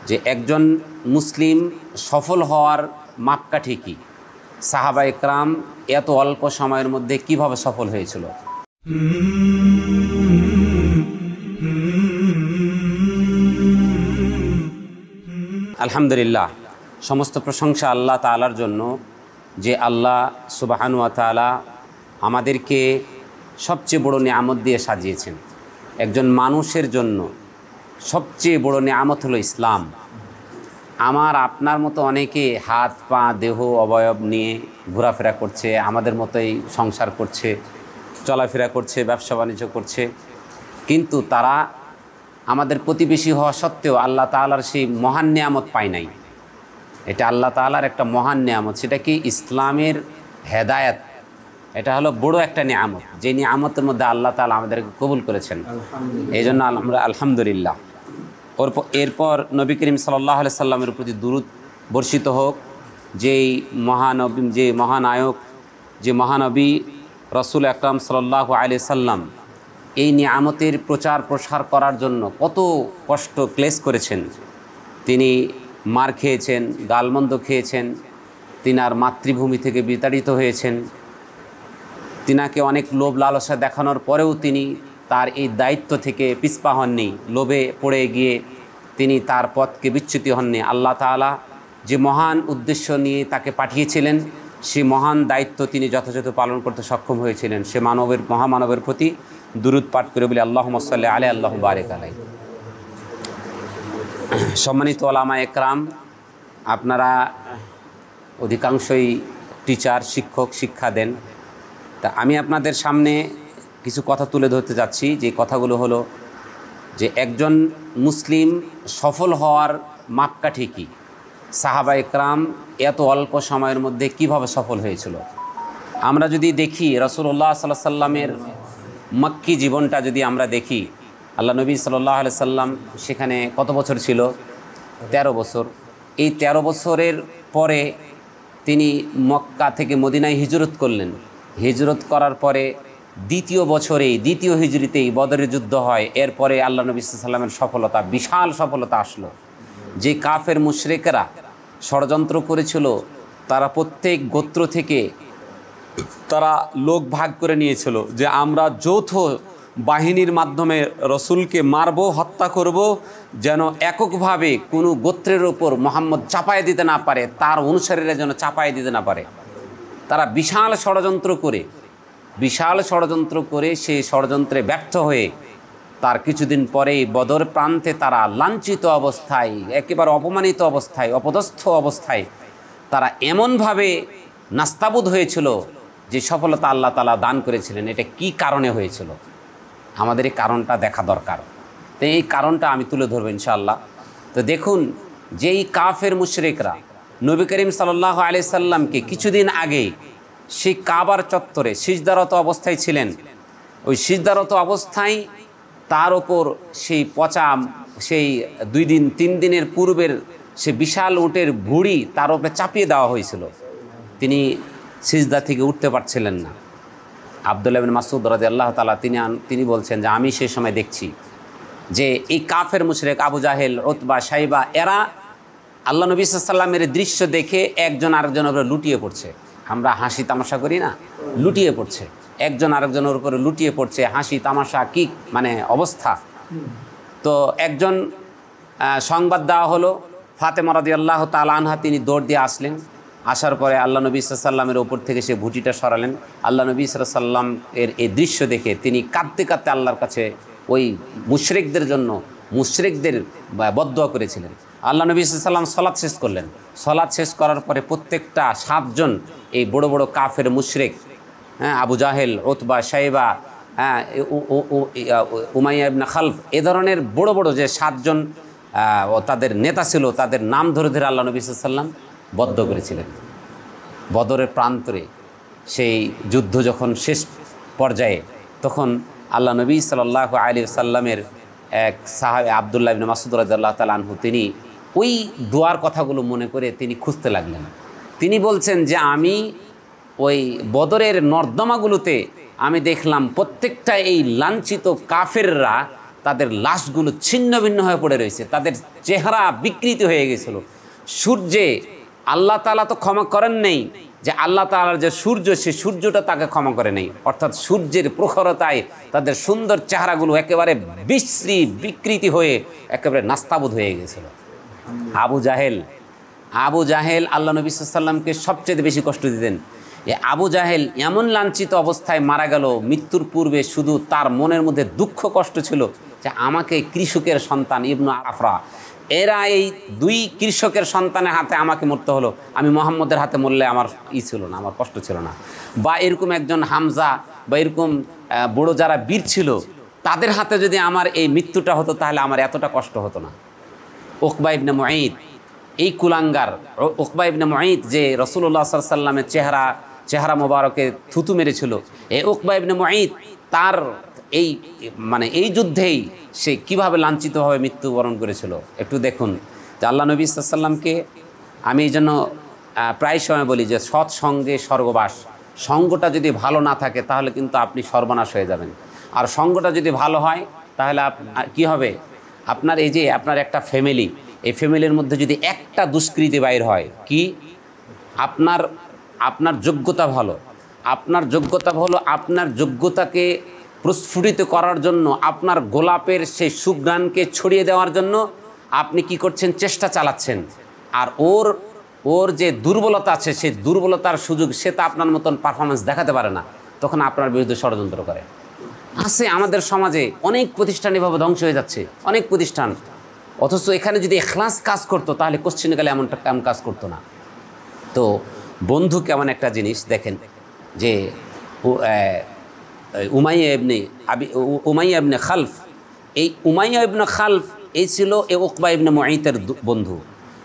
যে একজন মুসলিম সফল হওয়ার মাপকাঠি কি, সাহাবা ইকরাম এত অল্প সময়ের মধ্যে কিভাবে সফল হয়েছিল। আলহামদুলিল্লাহ, সমস্ত প্রশংসা আল্লাহ তাআলার জন্য, যে আল্লাহ সুবহানাহু ওয়া তাআলা আমাদেরকে সবচেয়ে বড় নিয়ামত দিয়ে সাজিয়েছেন। একজন মানুষের জন্য সবচেয়ে বড় নিয়ামত হলো ইসলাম। আমার আপনার মতো অনেকে হাত পা দেহ অবয়ব নিয়ে ঘোরাফেরা করছে, আমাদের মতোই সংসার করছে, চলাফেরা করছে, ব্যবসা বাণিজ্য করছে, কিন্তু তারা আমাদের প্রতিবেশী হওয়া সত্ত্বেও আল্লাহ তাআলার সেই মহান নিয়ামত পায় নাই। এটা আল্লাহ তাআলার একটা মহান নিয়ামত, সেটা কি ইসলামের হেদায়েত। এটা হলো বড় একটা নিয়ামত, যে নিয়ামতের মধ্যে আল্লাহ তাআলা আমাদেরকে কবুল করেছেন। এই জন্য আমরা আলহামদুলিল্লাহ। এরপর নবী করিম সাল্লাল্লাহু আলাইহি সাল্লামের প্রতি দুরূদ বর্ষিত হোক, যেই মহানবী, যে মহানায়ক, যে মহানবী রাসূল আকরাম সাল্লাল্লাহু আলাইহি সাল্লাম এই নিয়ামতের প্রচার প্রসার করার জন্য কত কষ্ট ক্লেশ করেছেন। তিনি মার খেয়েছেন, গালমন্দ খেয়েছেন, তিনার মাতৃভূমি থেকে বিতাড়িত হয়েছেন। তিনাকে অনেক লোভ লালসা দেখানোর পরেও তিনি তার এই দায়িত্ব থেকে পিছপা হননি, লোভে পড়ে গিয়ে তিনি তার পথকে বিচ্যুতি হননি। আল্লাহ তাআলা যে মহান উদ্দেশ্য নিয়ে তাকে পাঠিয়েছিলেন, সে মহান দায়িত্ব তিনি যথাযথ পালন করতে সক্ষম হয়েছিলেন। সে মহামানবের প্রতি দুরূদ পাঠ করে বলি আল্লাহুম্মা সাল্লি আলাইহি আল্লাহুম্মা বারিক আলাইহি। সম্মানিত ওলামা একরাম, আপনারা অধিকাংশই টিচার, শিক্ষক, শিক্ষা দেন। তা আমি আপনাদের সামনে কিছু কথা তুলে ধরতে যাচ্ছি। যে কথাগুলো হলো যে একজন মুসলিম সফল হওয়ার মাপকাঠি কি, সাহাবা ইকরাম এত অল্প সময়ের মধ্যে কিভাবে সফল হয়েছিল। আমরা যদি দেখি রাসূলুল্লাহ সাল্লাল্লাহু আলাইহি সাল্লামের মক্কি জীবনটা যদি আমরা দেখি, আল্লাহ নবী সাল্লাল্লাহু আলাইহি সাল্লাম সেখানে কত বছর ছিল? 13 বছর। এই 13 বছরের পরে তিনি মক্কা থেকে মদিনায় হিজরত করলেন। হিজরত করার পরে দ্বিতীয় বছরেই, দ্বিতীয় হিজরিতেই বদরের যুদ্ধ হয়। এরপরে আল্লাহ নবী সাল্লাল্লাহু আলাইহি সাল্লামের সফলতা, বিশাল সফলতা আসলো। যে কাফের মুশরিকরা ষড়যন্ত্র করেছিল, তারা প্রত্যেক গোত্র থেকে তারা লোক ভাগ করে নিয়েছিল যে আমরা যৌথ বাহিনীর মাধ্যমে রসুলকে মারব, হত্যা করব, যেন এককভাবে কোনো গোত্রের ওপর মোহাম্মদ চাপায় দিতে না পারে, তার অনুসারীরা যেন চাপায় দিতে না পারে। তারা বিশাল ষড়যন্ত্র করে সেই ষড়যন্ত্রে ব্যর্থ হয়ে তার কিছুদিন পরেই বদর প্রান্তে তারা লাঞ্ছিত অবস্থায়, একেবারে অপমানিত অবস্থায়, অপদস্থ অবস্থায় তারা এমনভাবে নাস্তাবুদ হয়েছিল যে সফলতা আল্লাহ তাআলা দান করেছিলেন। এটা কি কারণে হয়েছিল, আমাদের এই কারণটা দেখা দরকার। তো এই কারণটা আমি তুলে ধরবো ইনশাআল্লাহ। তো দেখুন, যেই কাফের মুশরিকরা নবী করিম সাল্লাল্লাহু আলাইহি সাল্লামকে কিছুদিন আগেই সেই কাবার চত্বরে সিজদারত অবস্থায় ছিলেন, ওই সিজদারত অবস্থায় তার ওপর সেই পচা, সেই 2 দিন 3 দিনের পূর্বের সে বিশাল উটের ভুঁড়ি তার ওপরে চাপিয়ে দেওয়া হয়েছিল। তিনি সিজদা থেকে উঠতে পারছিলেন না। আব্দুল্লাহ ইবনে মাসউদ রাদিয়াল্লাহু তাআলা তিনি বলছেন যে আমি সেই সময় দেখছি যে এই কাফের মুশরিক আবু জাহেল, উতবা, শাইবা, এরা আল্লাহ নবী সাল্লাল্লাহু আলাইহি সাল্লামের দৃশ্য দেখে একজন আরেকজনের উপরে লুটিয়ে পড়ছে। আমরা হাসি তামাশা করি না, লুটিয়ে পড়ছে, একজন আরেকজনের উপরে লুটিয়ে পড়ছে, হাসি তামাশা কি মানে অবস্থা। তো একজন সংবাদ দেওয়া হলো, ফাতেমা রাদিয়াল্লাহু তাআলা আনহা, তিনি দৌড় দিয়ে আসলেন। আসার পরে আল্লাহ নবী সাল্লাল্লাহু আলাইহি সাল্লামের ওপর থেকে সে ভুটিটা সরালেন। আল্লাহ নবী সাল্লাল্লাহু আলাইহি সাল্লাম এর এই দৃশ্য দেখে তিনি কাঁদতে কাঁদতে আল্লাহর কাছে ওই মুশরিকদের জন্য, মুশরিকদের বদদোয়া করেছিলেন। আল্লাহ নবী সাল্লাল্লাহু আলাইহি সাল্লাম সালাত শেষ করলেন। সালাত শেষ করার পরে প্রত্যেকটা 7 জন এই বড় বড় কাফের মুশরিক, আবু জাহেল, উতবা, শাইবা, উমাইয়া ইবনে খালফ, এ ধরনের বড় বড় যে 7 জন তাদের নেতা ছিল, তাদের নাম ধরে ধরে আল্লাহ নবী সাল্লাল্লাহু আলাইহি সাল্লাম বদ্ধ করেছিলেন। বদরের প্রান্তরে সেই যুদ্ধ যখন শেষ পর্যায়ে, তখন আল্লাহ নবী সাল্লাল্লাহু আলাইহি সাল্লামের এক সাহাবী আব্দুল্লাহ ইবনে মাসউদ রাদিয়াল্লাহু তাআলা আনহু, তিনি ওই দোয়ার কথাগুলো মনে করে তিনি খুঁজতে লাগলেন। তিনি বলছেন যে আমি ওই বদরের নর্দমাগুলোতে আমি দেখলাম প্রত্যেকটা এই লাঞ্ছিত কাফেররা তাদের লাশগুলো ছিন্ন ভিন্ন হয়ে পড়ে রয়েছে, তাদের চেহারা বিকৃত হয়ে গেছিল। সূর্যে আল্লাহ তাআলা তো ক্ষমা করেন নেই, যে আল্লাহ তাআলার যে সূর্য, সে সূর্যটা তাকে ক্ষমা করে নেই, অর্থাৎ সূর্যের প্রখরতায় তাদের সুন্দর চেহারাগুলো একেবারে বিশ্রী বিকৃতি হয়ে একেবারে নাস্তাবুদ হয়ে গেছিল। আবু জাহেল আল্লাহ নবী সাল্লাল্লাহু আলাইহি ওয়াসাল্লামকে সবচেয়ে বেশি কষ্ট দিতেন। আবু জাহেল এমন লাঞ্ছিত অবস্থায় মারা গেল, মৃত্যুর পূর্বে শুধু তার মনের মধ্যে দুঃখ কষ্ট ছিল যে আমাকে কৃষকের সন্তান ইবনু আফরা, এরা এই দুই কৃষকের সন্তানের হাতে আমাকে মরতে হলো, আমি মুহাম্মদের হাতে মরলে আমার ছিল না, আমার কষ্ট ছিল না। বা এরকম একজন হামজা বা এরকম বড় যারা বীর ছিল, তাদের হাতে যদি আমার এই মৃত্যুটা হতো তাহলে আমার এতটা কষ্ট হতো না। উকবা ইবনে মুঈত, এই কুলাঙ্গার উকবা ইবনে মুঈত যে রাসূলুল্লাহ সাল্লাল্লাহু আলাইহি ওয়াসাল্লামের চেহারা মোবারকে থুতু মেরেছিল, এই উকবা ইবনে মুঈত তার এই যুদ্ধেই সে কীভাবে লাঞ্ছিতভাবে মৃত্যুবরণ করেছিল একটু দেখুন। যে আল্লাহ নবী সাল্লাল্লাহু আলাইহি ওয়াসাল্লামকে আমি এই জন্য প্রায় সময় বলি যে সৎসঙ্গে স্বর্গবাস। সঙ্গটা যদি ভালো না থাকে তাহলে কিন্তু আপনি সর্বনাশ হয়ে যাবেন, আর সঙ্গটা যদি ভালো হয় তাহলে কি হবে, আপনার এই যে আপনার একটা ফ্যামিলি, এই ফ্যামিলির মধ্যে যদি একটা দুষ্কৃতি বাইর হয়, কি আপনার যোগ্যতা ভালো, আপনার যোগ্যতাকে প্রস্ফুটিত করার জন্য, আপনার গোলাপের সেই সুঘ্রাণকে ছড়িয়ে দেওয়ার জন্য আপনি কি করছেন, চেষ্টা চালাচ্ছেন। আর ওর যে দুর্বলতা আছে, সেই দুর্বলতার সুযোগ সে তো আপনার মতন পারফরমেন্স দেখাতে পারে না, তখন আপনার বিরুদ্ধে ষড়যন্ত্র করে। আছে আমাদের সমাজে অনেক প্রতিষ্ঠান এভাবে ধ্বংস হয়ে যাচ্ছে, অনেক প্রতিষ্ঠান। অথচ এখানে যদি ইখলাস কাজ করতো তাহলে কোশ্চিনকালে এমন কাজ করতো না। তো বন্ধু কেমন একটা জিনিস দেখেন, যে উমাইয়া ইবনে খালফ, এই উমাইয়া ইবনে খালফ এই ছিল উকবা ইবনে মুঈতের বন্ধু।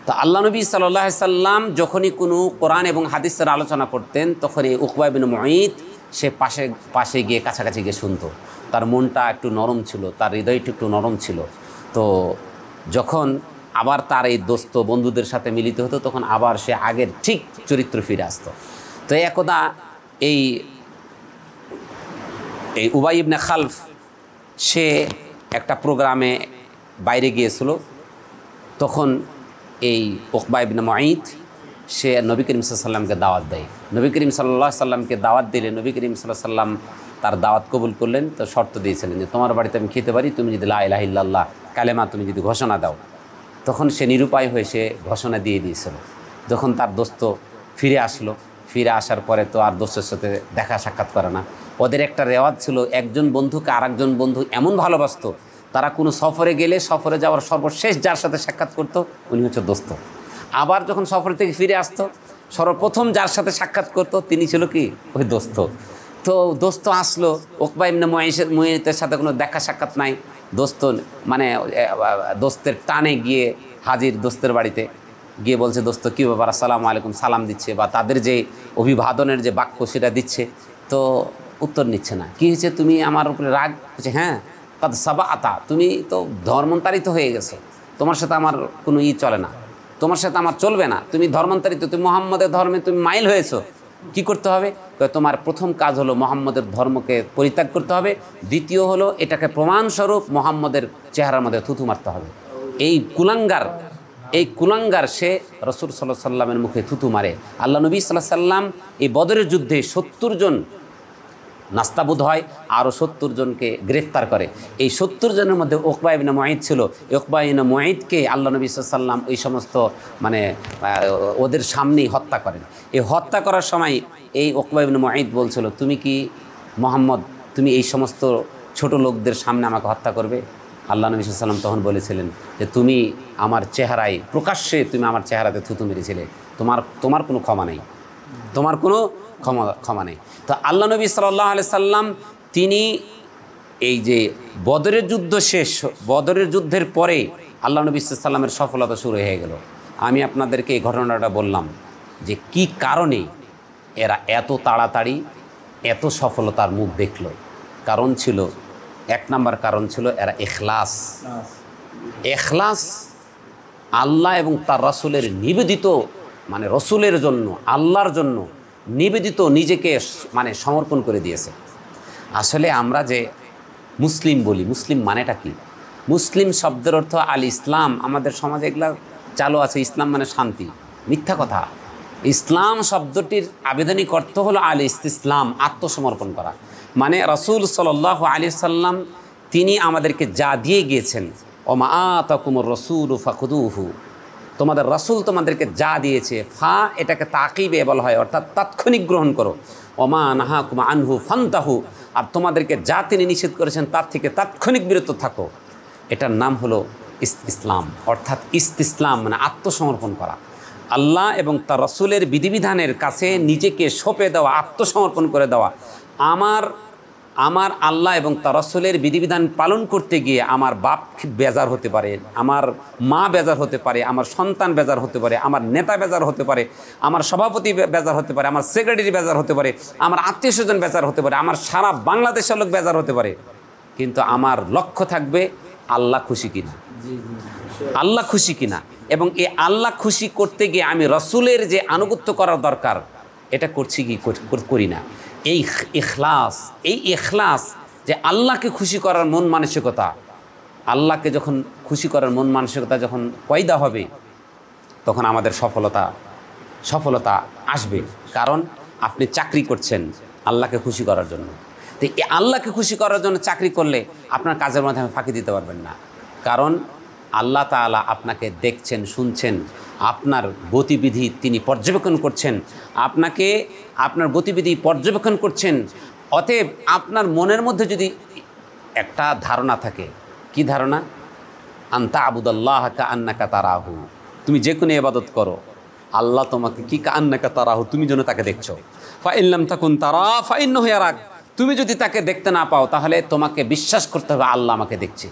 তো আল্লাহ নবী সাল্লাল্লাহু আলাইহি সাল্লাম যখনই কোনো কোরআন এবং হাদিসের আলোচনা করতেন, তখন এই উকবা ইবনে মুঈত সে পাশে গিয়ে কাছাকাছি গিয়ে শুনতো। তার মনটা একটু নরম ছিল, তার হৃদয়টা একটু নরম ছিল। তো যখন আবার তার এই দোস্ত বন্ধুদের সাথে মিলিত হতো, তখন আবার সে আগের ঠিক চরিত্র ফিরে আসতো। তো একদা এই উবাই ইবনে খালফ সে একটা প্রোগ্রামে বাইরে গিয়েছিল। তখন এই উকবা ইবনে মুঈত সে নবী করিম সাল্লাল্লাহু আলাইহি সাল্লামকে দাওয়াত দেয়। নবী করিম সাল্লাল্লাহু আলাইহি সাল্লামকে দাওয়াত দিলে নবী করিম সাল্লাল্লাহু আলাইহি সাল্লাম তার দাওয়াত কবুল করলেন। তো শর্ত দিয়েছিলেন যে তোমার বাড়িতে আমি খেতে পারি, তুমি যদি লা ইলাহা ইল্লাল্লাহ কালেমা তুমি যদি ঘোষণা দাও। তখন সে নিরুপায় হয়ে সে ঘোষণা দিয়ে দিয়েছিল। যখন তার দোস্ত ফিরে আসার পরে তো আর দোস্তের সাথে দেখা সাক্ষাৎ করে না। ওদের একটা রেওয়াজ ছিল, একজন বন্ধুকে আরেকজন বন্ধু এমন ভালোবাসতো, তারা কোনো সফরে গেলে সফরে যাওয়ার সর্বশেষ যার সাথে সাক্ষাৎ করতো উনি হচ্ছে দোস্ত। আবার যখন সফর থেকে ফিরে আসতো, সর্বপ্রথম যার সাথে সাক্ষাৎ করতো তিনি ছিল কি, ওই দোস্ত। তো দোস্ত আসলো, উকবা ইবনে মুঈতের সাথে কোনো দেখা সাক্ষাৎ নাই। দোস্তের টানে গিয়ে হাজির দোস্তের বাড়িতে গিয়ে বলছে, দোস্ত কী ব্যাপার, আসসালামু আলাইকুম সালাম দিচ্ছে, বা তাদের যে অভিবাদনের যে বাক্য সেটা দিচ্ছে, তো উত্তর নিচ্ছে না। কী হয়েছে, তুমি আমার উপরে রাগ হচ্ছে? হ্যাঁ, কাদ সাবাআতা, তুমি তো ধর্মান্তরিত হয়ে গেছো, তোমার সাথে আমার কোনো চলে না, তোমার সাথে আমার চলবে না, তুমি ধর্মান্তরিত, তুমি মুহাম্মদের ধর্মে তুমি মাইল হয়েছো। কি করতে হবে? তোমার প্রথম কাজ হলো মুহাম্মদের ধর্মকে পরিত্যাগ করতে হবে। দ্বিতীয় হলো এটাকে প্রমাণস্বরূপ মুহাম্মদের চেহারার মধ্যে থুথু মারতে হবে। এই কুলাঙ্গার সে রাসূল সাল্লাল্লাহু আলাইহি সাল্লামের মুখে থুথু মারে। আল্লাহ নবী সাল্লাল্লাহু আলাইহি সাল্লাম এই বদরের যুদ্ধে 70 জন নাস্তাবুদ হয়, আরও 70 জনকে গ্রেফতার করে। এই 70 জনের মধ্যে উকবা ইবনে মুঈত ছিল। উকবা ইবনে মুঈতকে আল্লাহ নবী সাল্লাল্লাহু আলাইহি সাল্লাম এই সমস্ত ওদের সামনেই হত্যা করেন। এই হত্যা করার সময় এই উকবা ইবনে মুঈত বলছিল, তুমি কি মুহাম্মদ, তুমি এই সমস্ত ছোট লোকদের সামনে আমাকে হত্যা করবে? আল্লাহ নবী সাল্লাল্লাহু আলাইহি সাল্লাম তখন বলেছিলেন যে তুমি আমার চেহারায় প্রকাশ্যে তুমি আমার চেহারাতে থুতু মেরেছিলে, তোমার কোনো ক্ষমা নেই, তোমার কোনো ক্ষমা নেই। তো আল্লাহ নবী সাল্লাল্লাহু আলাইহি সাল্লাম তিনি এই যে বদরের যুদ্ধ শেষ, বদরের যুদ্ধের পরে আল্লাহ নবী সাল্লাল্লাহু আলাইহি সাল্লামের সফলতা শুরু হয়ে গেল। আমি আপনাদেরকে এই ঘটনাটা বললাম যে কি কারণে এরা এত তাড়াতাড়ি এত সফলতার মুখ দেখল। কারণ ছিল, এক নাম্বার কারণ ছিল এরা এখলাস আল্লাহ এবং তার রাসূলের নিবেদিত, রসুলের জন্য, আল্লাহর জন্য নিবেদিত নিজেকে সমর্পণ করে দিয়েছে। আসলে আমরা যে মুসলিম বলি, মুসলিম মানেটা কি? মুসলিম শব্দের অর্থ আল ইসলাম। আমাদের সমাজে এগুলা চালু আছে, ইসলাম মানে শান্তি। মিথ্যা কথা। ইসলাম শব্দটির আবেদনিক অর্থ হলো আল ইসতিসলাম, আত্মসমর্পণ করা। মানে রাসূল সাল্লাল্লাহু আলাইহি সাল্লাম তিনি আমাদেরকে যা দিয়ে গিয়েছেন, ওমা আতাকুমুর রাসূলু ফাখুযুহু, তোমাদের রাসূল তোমাদেরকে যা দিয়েছে, ফা এটাকে তাকিবে বলা হয়, অর্থাৎ তাৎক্ষণিক গ্রহণ করো। ওমা নাহাকুম আনহু ফান্তাহু, আর তোমাদেরকে যা তিনি নিষেধ করেছেন তার থেকে তাৎক্ষণিক বিরত থাকো। এটার নাম হলো ইসলাম, অর্থাৎ ইসতিসলাম মানে আত্মসমর্পণ করা। আল্লাহ এবং তার রাসূলের বিধিবিধানের কাছে নিজেকে সঁপে দেওয়া, আত্মসমর্পণ করে দেওয়া। আমার আল্লাহ এবং তার রাসূলের বিধিবিধান পালন করতে গিয়ে আমার বাপ বেজার হতে পারে, আমার মা বেজার হতে পারে, আমার সন্তান বেজার হতে পারে, আমার নেতা বেজার হতে পারে, আমার সভাপতি বেজার হতে পারে, আমার সেক্রেটারি বেজার হতে পারে, আমার আত্মীয় স্বজন বেজার হতে পারে, আমার সারা বাংলাদেশের লোক বেজার হতে পারে, কিন্তু আমার লক্ষ্য থাকবে আল্লাহ খুশি কিনা, আল্লাহ খুশি কিনা। এবং এই আল্লাহ খুশি করতে গিয়ে আমি রাসূলের যে আনুগত্য করার দরকার এটা করছি কি করি না। এই ইখলাস যে আল্লাহকে খুশি করার মন মানসিকতা, আল্লাহকে যখন খুশি করার মন মানসিকতা যখন পয়দা হবে, তখন আমাদের সফলতা আসবে। কারণ আপনি চাকরি করছেন আল্লাহকে খুশি করার জন্য। তো এই আল্লাহকে খুশি করার জন্য চাকরি করলে আপনার কাজের মধ্যে আপনি ফাঁকি দিতে পারবেন না। কারণ আল্লাহ তাআলা আপনাকে দেখছেন, শুনছেন, আপনার গতিবিধি তিনি পর্যবেক্ষণ করছেন, আপনার গতিবিধি পর্যবেক্ষণ করছেন। অতএব আপনার মনের মধ্যে যদি একটা ধারণা থাকে, কি ধারণা? আনতা আবুদাল্লাহ কাআন্নাকা তারাহু, তুমি যে কোনো ইবাদত করো, আল্লাহ তোমাকে কি কাআন্নাকা তারাহু, তুমি যেন তাকে দেখছো। ফা ইন লাম তাকুন তারা ফা ইন্নাহু ইয়ারাক, তুমি যদি তাকে দেখতে না পাও তাহলে তোমাকে বিশ্বাস করতে হবে আল্লাহ আমাকে দেখছে।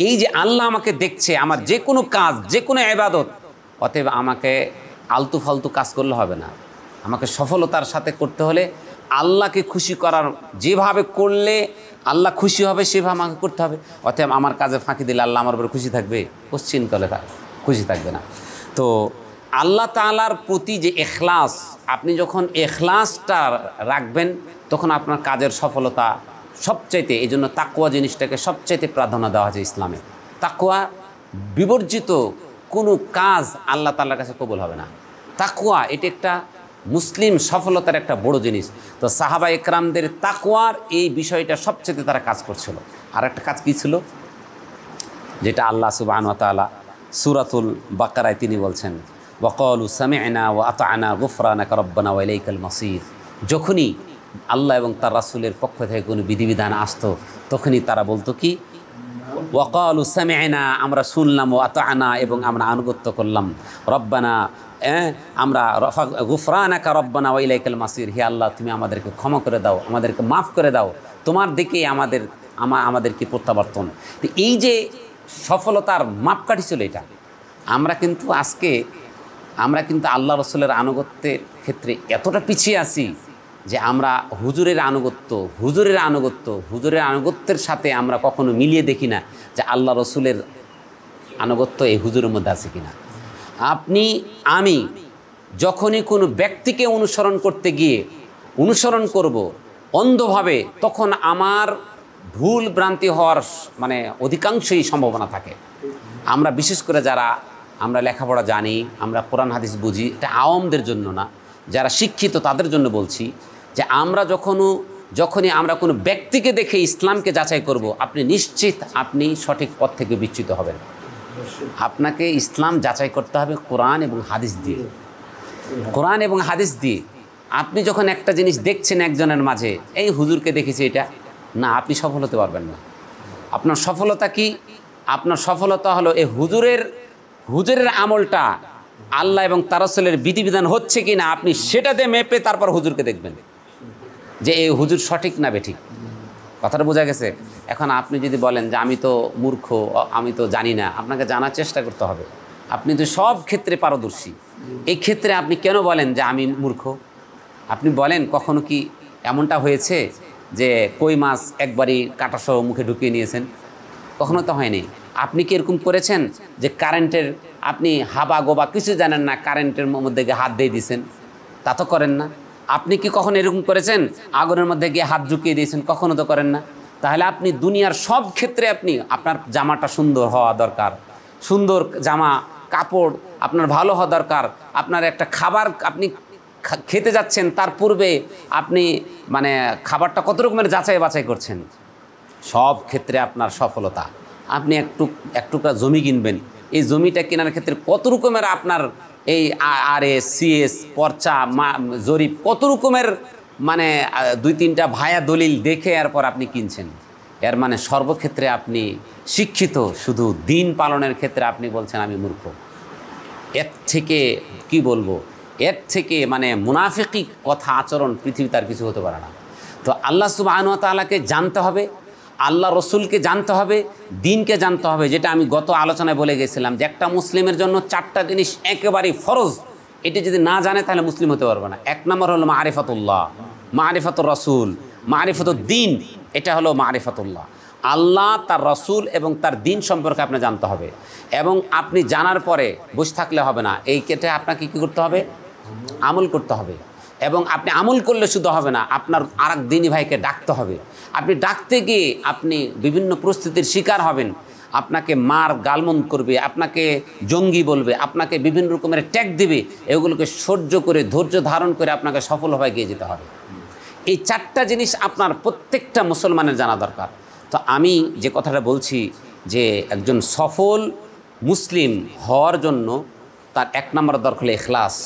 এই যে আল্লাহ আমাকে দেখছে আমার যে কোনো কাজ, যে কোনো ইবাদত, অতএব আমাকে আলতু ফালতু কাজ করলে হবে না, আমাকে সফলতার সাথে করতে হলে আল্লাহকে খুশি করার, যেভাবে করলে আল্লাহ খুশি হবে সেভাবে আমাকে করতে হবে। অতএব আমার কাজে ফাঁকি দিলে আল্লাহ আমার উপরে খুশি থাকবে? কোশ্চিন করলে খুশি থাকবে না। তো আল্লাহ তাআলার প্রতি যে ইখলাস, আপনি যখন ইখলাসটা রাখবেন তখন আপনার কাজের সফলতা সবচাইতে, এই জন্য তাকওয়া জিনিসটাকে সবচাইতে প্রাধান্য দেওয়া হয়েছে ইসলামে। তাকওয়া বিবর্জিত কোনো কাজ আল্লাহ তাআলার কাছে কবুল হবে না। তাকওয়া এটা একটা মুসলিম সফলতার একটা বড় জিনিস। তো সাহাবা একরামদের তাকওয়ার এই বিষয়টা সবচেয়ে তারা কাজ করছিল। আর একটা কাজ কী ছিল, যেটা আল্লাহ সুবহানাহু ওয়া তাআলা সূরাতুল বাকারায় তিনি বলছেন, ওয়াকালু সামি'না ওয়া আতা'না গুফরানাকা রব্বানা ওয়া ইলাইকাল মাসির। যখনই আল্লাহ এবং তার রাসূলের পক্ষ থেকে কোনো বিধিবিধান আসতো তখনই তারা বলতো কি, ওয়াকালু সামি'না, আমরা শুনলাম, ওয়া আতা'না, এবং আমরা আনুগত্য করলাম, রব্বানা, আমরা গুফরানাকা রব্বানা ওয়া ইলাইকাল মাসির, হে আল্লাহ তুমি আমাদেরকে ক্ষমা করে দাও, আমাদেরকে মাফ করে দাও, তোমার দিকেই আমাদেরকে প্রত্যাবর্তন। তো এই যে সফলতার মাপকাঠি ছিল এটা। আমরা কিন্তু আল্লাহ রসুলের আনুগত্যের ক্ষেত্রে এতটা পিছিয়ে আছি যে আমরা হুজুরের আনুগত্যের সাথে আমরা কখনো মিলিয়ে দেখি না যে আল্লাহ রসুলের আনুগত্য এই হুজুরের মধ্যে আছে কিনা। আমি যখনই কোনো ব্যক্তিকে অনুসরণ করব অন্ধভাবে, তখন আমার ভুল ভ্রান্তি হওয়ার মানে অধিকাংশই সম্ভাবনা থাকে। আমরা বিশেষ করে যারা আমরা লেখাপড়া জানি, আমরা কোরআন হাদিস বুঝি, এটা আওয়ামদের জন্য না, যারা শিক্ষিত তাদের জন্য বলছি, যে আমরা যখনই আমরা কোনো ব্যক্তিকে দেখে ইসলামকে যাচাই করব, আপনি নিশ্চিত আপনি সঠিক পথ থেকে বিচ্যুত হবেন। আপনাকে ইসলাম যাচাই করতে হবে কোরআন এবং হাদিস দিয়ে। কোরআন এবং হাদিস দিয়ে আপনি যখন একটা জিনিস দেখছেন একজনের মাঝে, এই হুজুরকে দেখেছি, এটা না, আপনি সফল হতে পারবেন না। আপনার সফলতা কি? আপনার সফলতা হলো এই হুজুরের আমলটা আল্লাহ এবং তার রাসূলের বিধিবিধান হচ্ছে কি না, আপনি সেটাতে মেপে তারপর হুজুরকে দেখবেন যে এই হুজুর সঠিক না বেঠিক। কথাটা বোঝা গেছে? এখন আপনি যদি বলেন যে আমি তো মূর্খ, আমি তো জানি না, আপনাকে জানার চেষ্টা করতে হবে। আপনি তো সব ক্ষেত্রে পারদর্শী, এই ক্ষেত্রে আপনি কেন বলেন যে আমি মূর্খ? আপনি বলেন, কখনো কি এমনটা হয়েছে যে কই মাছ একবারই কাঁটাসহ মুখে ঢুকিয়ে নিয়েছেন? কখনো তো হয়নি। আপনি কি এরকম করেছেন যে কারেন্টের আপনি হাবা গোবা কিছু জানেন না, কারেন্টের মধ্যে গিয়ে হাত দিয়ে দিয়েছেন? তা তো করেন না। আপনি কি কখনো এরকম করেছেন আগুনের মধ্যে গিয়ে হাত ঢুকিয়ে দিয়েছেন? কখনো তো করেন না। তাহলে আপনি দুনিয়ার সব ক্ষেত্রে আপনার জামাটা সুন্দর হওয়া দরকার, সুন্দর জামা কাপড় আপনার ভালো হওয়া দরকার। আপনার একটা খাবার আপনি খেতে যাচ্ছেন, তার পূর্বে আপনি মানে খাবারটা কত রকমের যাচাই বাছাই করছেন। সব ক্ষেত্রে আপনার সফলতা। আপনি একটুকরা জমি কিনবেন, এই জমিটা কেনার ক্ষেত্রে কত রকমের আপনার এই আরএস সিএস পর্চা জরিপ কত রকমের মানে 2-3টা ভায়া দলিল দেখে এরপর আপনি কিনছেন। এর মানে সর্বক্ষেত্রে আপনি শিক্ষিত, শুধু দিন পালনের ক্ষেত্রে আপনি বলছেন আমি মূর্খ। এর থেকে কি বলবো, এর থেকে মানে মুনাফিকি কথা আচরণ পৃথিবীতে আর কিছু হতে পারে না। তো আল্লাহ সুবহানাহু ওয়া তাআলাকে জানতে হবে, আল্লাহ রসুলকে জানতে হবে, দিনকে জানতে হবে। যেটা আমি গত আলোচনায় বলে গেছিলাম যে একটা মুসলিমের জন্য 4টা জিনিস একেবারেই ফরজ। এটি যদি না জানে তাহলে মুসলিম হতে পারবে না। 1 নম্বর হলো মারিফাতুল্লাহ, মারিফাতুর রসুল, মারিফাতুদ দিন। এটা হলো মারিফাতুল্লাহ, আল্লাহ, তার রসুল এবং তার দিন সম্পর্কে আপনি জানতে হবে। এবং আপনি জানার পরে বসে থাকলে হবে না, এই ক্ষেত্রে আপনাকে কী করতে হবে? আমল করতে হবে। এবং আপনি আমল করলে শুধু হবে না, আপনার আরেক দিনী ভাইকে ডাকতে হবে। আপনি ডাকতে গিয়ে আপনি বিভিন্ন পরিস্থিতির শিকার হবেন। আপনাকে মার গালমন্দ করবে, আপনাকে জঙ্গি বলবে, আপনাকে বিভিন্ন রকমের ট্যাগ দেবে। এগুলোকে সহ্য করে ধৈর্য ধারণ করে আপনাকে সফল হয়ে গিয়ে যেতে হবে। এই 4টা জিনিস আপনার প্রত্যেকটা মুসলমানের জানা দরকার। তো আমি যে কথাটা বলছি যে একজন সফল মুসলিম হওয়ার জন্য তার 1 নম্বর দরকার হলো ইখলাস।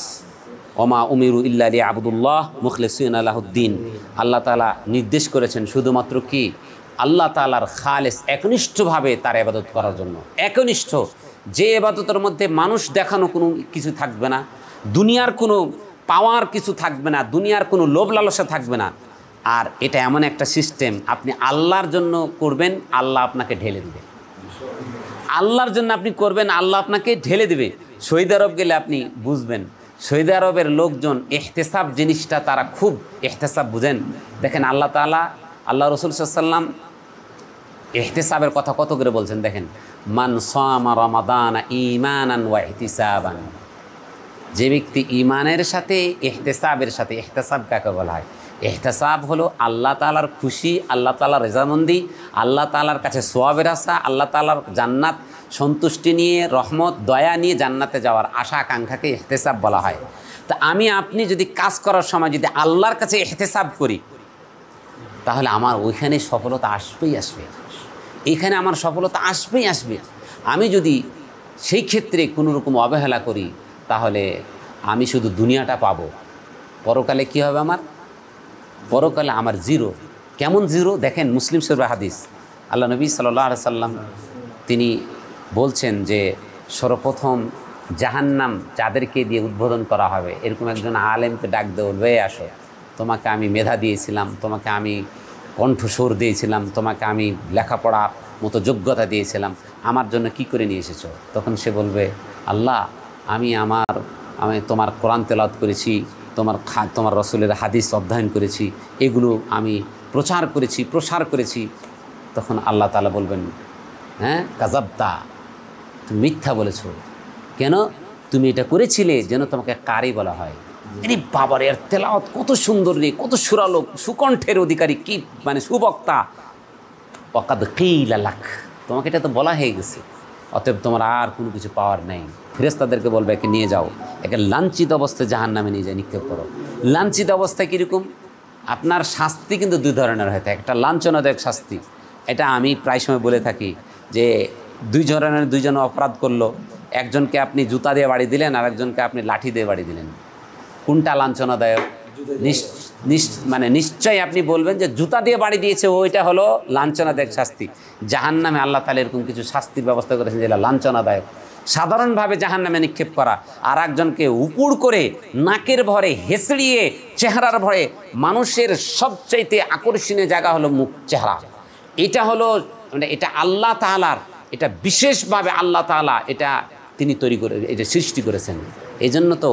ওমা উমিরু ইল্লা লিয়াবুদুল্লাহ মুখলিসিনা লাহুদ্দিন। আল্লাহ তাআলা নির্দেশ করেছেন শুধুমাত্র কি আল্লাহ তাআলার খালেস একনিষ্ঠভাবে তার ইবাদত করার জন্য। একনিষ্ঠ, যে ইবাদতের মধ্যে মানুষ দেখানো কোনো কিছু থাকবে না, দুনিয়ার কোনো পাওয়ার কিছু থাকবে না, দুনিয়ার কোনো লোভ লালসা থাকবে না। আর এটা এমন একটা সিস্টেম, আপনি আল্লাহর জন্য করবেন, আল্লাহ আপনাকে ঢেলে দেবে। আল্লাহর জন্য আপনি করবেন, আল্লাহ আপনাকে ঢেলে দেবে। সৌদি আরব গেলে আপনি বুঝবেন, সৌদি আরবের লোকজন ইহতেসাব জিনিসটা তারা খুব ইহতেসাব বুঝেন। দেখেন আল্লাহ তাআলা, আল্লাহ রাসূল সাল্লাল্লাহু আলাইহি ওয়াসাল্লাম ইহতেসাবের কথা কত করে বলছেন দেখেন। মান সামা রমাদান ঈমানান ওয়া ইহতিসাবান। যে ব্যক্তি ঈমানের সাথে ইহতেসাবের সাথে, ইহতেসাব কাকে বলা হয়? ইহতেসাব হলো আল্লাহ তাআলার খুশি, আল্লাহ তাআলার রেজামন্দি, আল্লাহ তাআলার কাছে সওয়াবের আশা, আল্লাহ তাআলার জান্নাত সন্তুষ্টি নিয়ে, রহমত দয়া নিয়ে জান্নাতে যাওয়ার আশা আকাঙ্ক্ষাকে ইহতেসাব বলা হয়। তা আপনি যদি কাজ করার সময় যদি আল্লাহর কাছে ইহতেসাব করি, তাহলে আমার ওইখানে সফলতা আসবেই আসবে, এখানে আমার সফলতা আসবেই আসবে। আমি যদি সেই ক্ষেত্রে কোনো রকম অবহেলা করি, তাহলে আমি শুধু দুনিয়াটা পাবো, পরকালে কি হবে? আমার পরকালে আমার জিরো। কেমন জিরো? দেখেন মুসলিম শরীফের হাদিস, আল্লাহ নবী সাল্লাল্লাহু আলাইহি সাল্লাম তিনি বলছেন যে সর্বপ্রথম জাহান্নাম যাদেরকে দিয়ে উদ্বোধন করা হবে, এরকম একজন আলেমকে ডাক দিয়ে বলবে, আসো, তোমাকে আমি মেধা দিয়েছিলাম, তোমাকে আমি কণ্ঠস্বর দিয়েছিলাম, তোমাকে আমি লেখাপড়ার মতো যোগ্যতা দিয়েছিলাম, আমার জন্য কি করে নিয়ে এসেছো? তখন সে বলবে, আল্লাহ, আমি তোমার কোরআন তেলাওয়াত করেছি, তোমার রসুলের হাদিস অধ্যয়ন করেছি, এগুলো আমি প্রসার করেছি। তখন আল্লাহ তাআলা বলবেন, হ্যাঁ কাযাবতা, তুমি মিথ্যা বলেছো। কেন? তুমি এটা করেছিলে যেন তোমাকে কারি বলা হয়। আরে বাবার, এর তেলাওয়াত কত সুন্দর রে, কত সুরালো, সুকণ্ঠের অধিকারী, কি মানে সুবক্তা। ওয়াকাদ কিলা লাক, তোমাকে এটা তো বলা হয়ে গেছে, অতএব তোমার আর কোনো কিছু পাওয়ার নেই। ফেরেশতাদেরকে বলবে, একে নিয়ে যাও, একে লাঞ্ছিত অবস্থায় জাহান্নামে নিয়ে যায় নিক্ষেপ করো। লাঞ্ছিত অবস্থায় কীরকম? আপনার শাস্তি কিন্তু 2 ধরনের হয়ে থাকে। একটা লাঞ্ছনাদায়ক শাস্তি, এটা আমি প্রায় সময় বলে থাকি যে 2 ধরনের, 2 জন অপরাধ করলো, একজনকে আপনি জুতা দিয়ে বাড়ি দিলেন, আর একজনকে আপনি লাঠি দিয়ে বাড়ি দিলেন। কোনটা লাঞ্ছনাদায়ক? মানে নিশ্চয়ই আপনি বলবেন যে জুতা দিয়ে বাড়ি দিয়েছে, ওইটা হলো লাঞ্ছনাদায়ক শাস্তি। জাহান্নামে আল্লাহ তাআলা এরকম কিছু শাস্তির ব্যবস্থা করেছেন যেটা লাঞ্ছনাদায়ক। সাধারণভাবে জাহান্নামে নিক্ষেপ করা, আর একজনকে উপুড় করে নাকের ভরে হেসড়িয়ে চেহারার ভরে, মানুষের সবচাইতে আকর্ষণীয় জায়গা হলো মুখ, চেহারা। এটা হলো মানে এটা আল্লাহ তাআলার, এটা বিশেষভাবে আল্লাহ তাআলা এটা তিনি তৈরি করে, এটা সৃষ্টি করেছেন। এই জন্য তো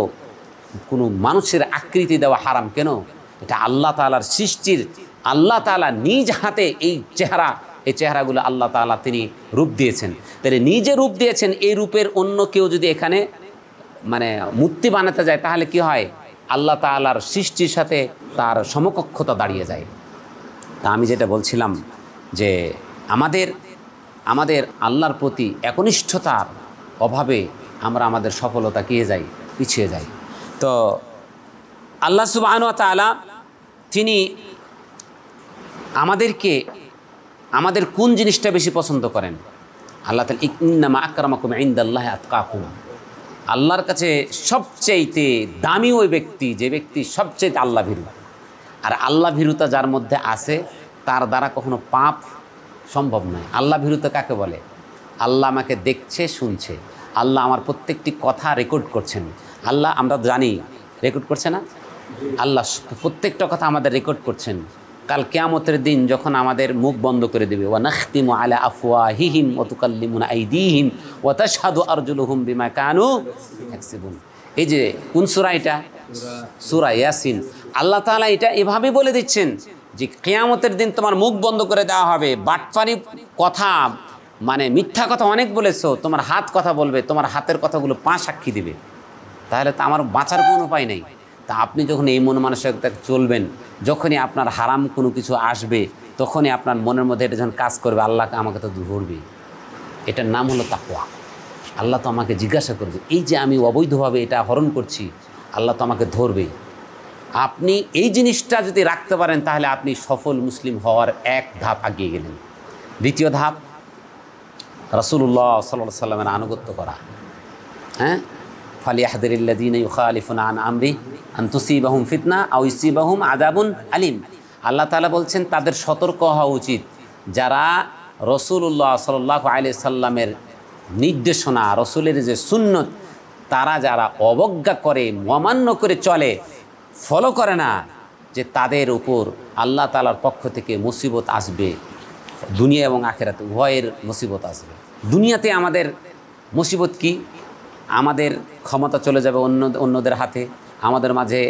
কোনো মানুষের আকৃতি দেওয়া হারাম। কেন? এটা আল্লাহ তাআলার সৃষ্টির, আল্লাহ তাআলা নিজ হাতে এই চেহারাগুলো আল্লাহ তাআলা তিনি রূপ দিয়েছেন। তাহলে নিজে রূপ দিয়েছেন, এই রূপের অন্য কেউ যদি এখানে মানে মূর্তি বানাতে যায়, তাহলে কি হয়? আল্লাহ তাআলার সৃষ্টির সাথে তার সমকক্ষতা দাঁড়িয়ে যায়। তা আমি যেটা বলছিলাম যে আমাদের আমাদের আল্লাহর প্রতি একনিষ্ঠতার অভাবে আমরা আমাদের সফলতা পিছিয়ে যাই। তো আল্লাহ সুবহানাহু ওয়া তাআলা তিনি আমাদের কোন জিনিসটা বেশি পছন্দ করেন? আল্লাহ তাআলা ইন্নামা আকরামাকুম ইনদাল্লাহি আতকাকুম, আল্লাহর কাছে সবচেয়ে দামি ওই ব্যক্তি যে ব্যক্তি সবচেয়ে আল্লাহ ভীরু। আর আল্লাহ ভীরুতা যার মধ্যে আছে তার দ্বারা কখনো পাপ সম্ভব নয়। আল্লাহ ভীরুতা কাকে বলে? আল্লাহ আমাকে দেখছে, শুনছে, আল্লাহ আমার প্রত্যেকটি কথা রেকর্ড করছেন। আল্লাহ আমরা জানি রেকর্ড করছে না? আল্লাহ প্রত্যেকটা কথা আমাদের রেকর্ড করছেন। কাল কিয়ামতের দিন যখন আমাদের মুখ বন্ধ করে দেবে, ওয়া নাখতিমু আলা আফওয়াহিহিম ওয়া তুকাল্লিমুনা আইদিহিম ওয়া তাশহাদু আরজুলুহুম বিমা কানু ইয়াকসিবুন। এই যে কোন সূরা এটা? সূরা ইয়াসিন। আল্লাহ তাআলা এটা এভাবে বলে দিচ্ছেন যে কিয়ামতের দিন তোমার মুখ বন্ধ করে দেওয়া হবে। বাটপারি কথা, মানে মিথ্যা কথা অনেক বলেছো, তোমার হাত কথা বলবে, তোমার হাতের কথাগুলো পা সাক্ষী দিবে। তাহলে তো আমার বাঁচার কোনো উপায় নেই। তা আপনি যখন এই মন মানসিকতা চলবেন, যখনই আপনার হারাম কোনো কিছু আসবে তখনই আপনার মনের মধ্যে এটা যখন কাজ করবে, আল্লাহ আমাকে তো ধরবে। এটার নাম হলো তাকওয়া। আল্লাহ তো আমাকে জিজ্ঞাসা করবে, এই যে আমি অবৈধভাবে এটা হরণ করছি, আল্লাহ তো আমাকে ধরবে। আপনি এই জিনিসটা যদি রাখতে পারেন তাহলে আপনি সফল মুসলিম হওয়ার এক ধাপ এগিয়ে গেলেন। দ্বিতীয় ধাপ, রাসূলুল্লাহ সাল্লাল্লাহু আলাইহি ওয়াসাল্লামের আনুগত্য করা। হ্যাঁ, ফালিয়াহদিরিল্লাযীনা ইউখালিফুনা আন আমরি আন তুসিবাহুম ফিতনা আও ইউসিবাহুম আযাবুন আলীম। আল্লাহ তাআলা বলছেন তাদের সতর্ক হওয়া উচিত যারা রাসূলুল্লাহ সাল্লাল্লাহু আলাইহি সাল্লামের নির্দেশনা, রসুলের যে সুন্নত, তারা যারা অবজ্ঞা করে, অমান্য করে চলে, ফলো করে না, যে তাদের উপর আল্লাহ তাআলার পক্ষ থেকে মুসিবত আসবে। দুনিয়া এবং আখিরাতে উভয়ের মুসিবত আসবে। দুনিয়াতে আমাদের মুসিবত কি? আমাদের ক্ষমতা চলে যাবে অন্যদের হাতে, আমাদের মাঝে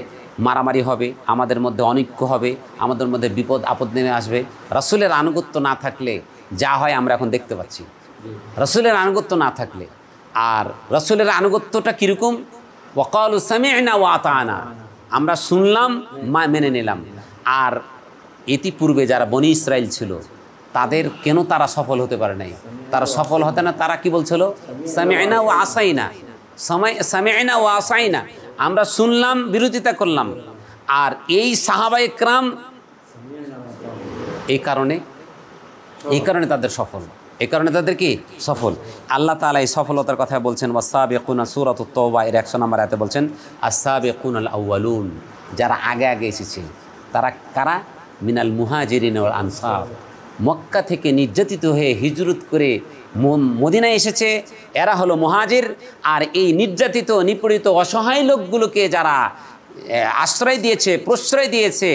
মারামারি হবে, আমাদের মধ্যে অনৈক্য হবে, আমাদের মধ্যে বিপদ আপদ নেমে আসবে। রাসূলের আনুগত্য না থাকলে যা হয় আমরা এখন দেখতে পাচ্ছি। রাসূলের আনুগত্য না থাকলে, আর রাসূলের আনুগত্যটা কীরকম? ওয়াকালু সামি'না ওয়া আতা'না, আমরা শুনলাম, মেনে নিলাম। আর ইতিপূর্বে যারা বনি ইসরাইল ছিল তাদের কেন তারা সফল হতে পারে নাই? তারা সফল হতে না, তারা কি বলছিল? সামি'না ওয়া আসাইনা, সামি'না ওয়া আসাইনা, আমরা শুনলাম, বিরোধিতা করলাম। আর এই সাহাবায়ে কেরাম এই কারণে তাদের সফল, এই কারণে তাদের কি সফল। আল্লাহ তাআলা এই সফলতার কথা বলছেন ওয়াসাবিকুনা, সূরাতুত তাওবা এর 100 নম্বর আয়াতে বলছেন আস-সাবিকুনাল আউয়ালুন, যারা আগে আগে এসেছে তারা কারা? মিনাল মুহাজিরিন ওয়াল আনসার, মক্কা থেকে নির্যাতিত হয়ে হিজরত করে মদিনায় এসেছে, এরা হলো মুহাজির। আর এই নির্যাতিত, নিপীড়িত, অসহায় লোকগুলোকে যারা আশ্রয় দিয়েছে, প্রশ্রয় দিয়েছে,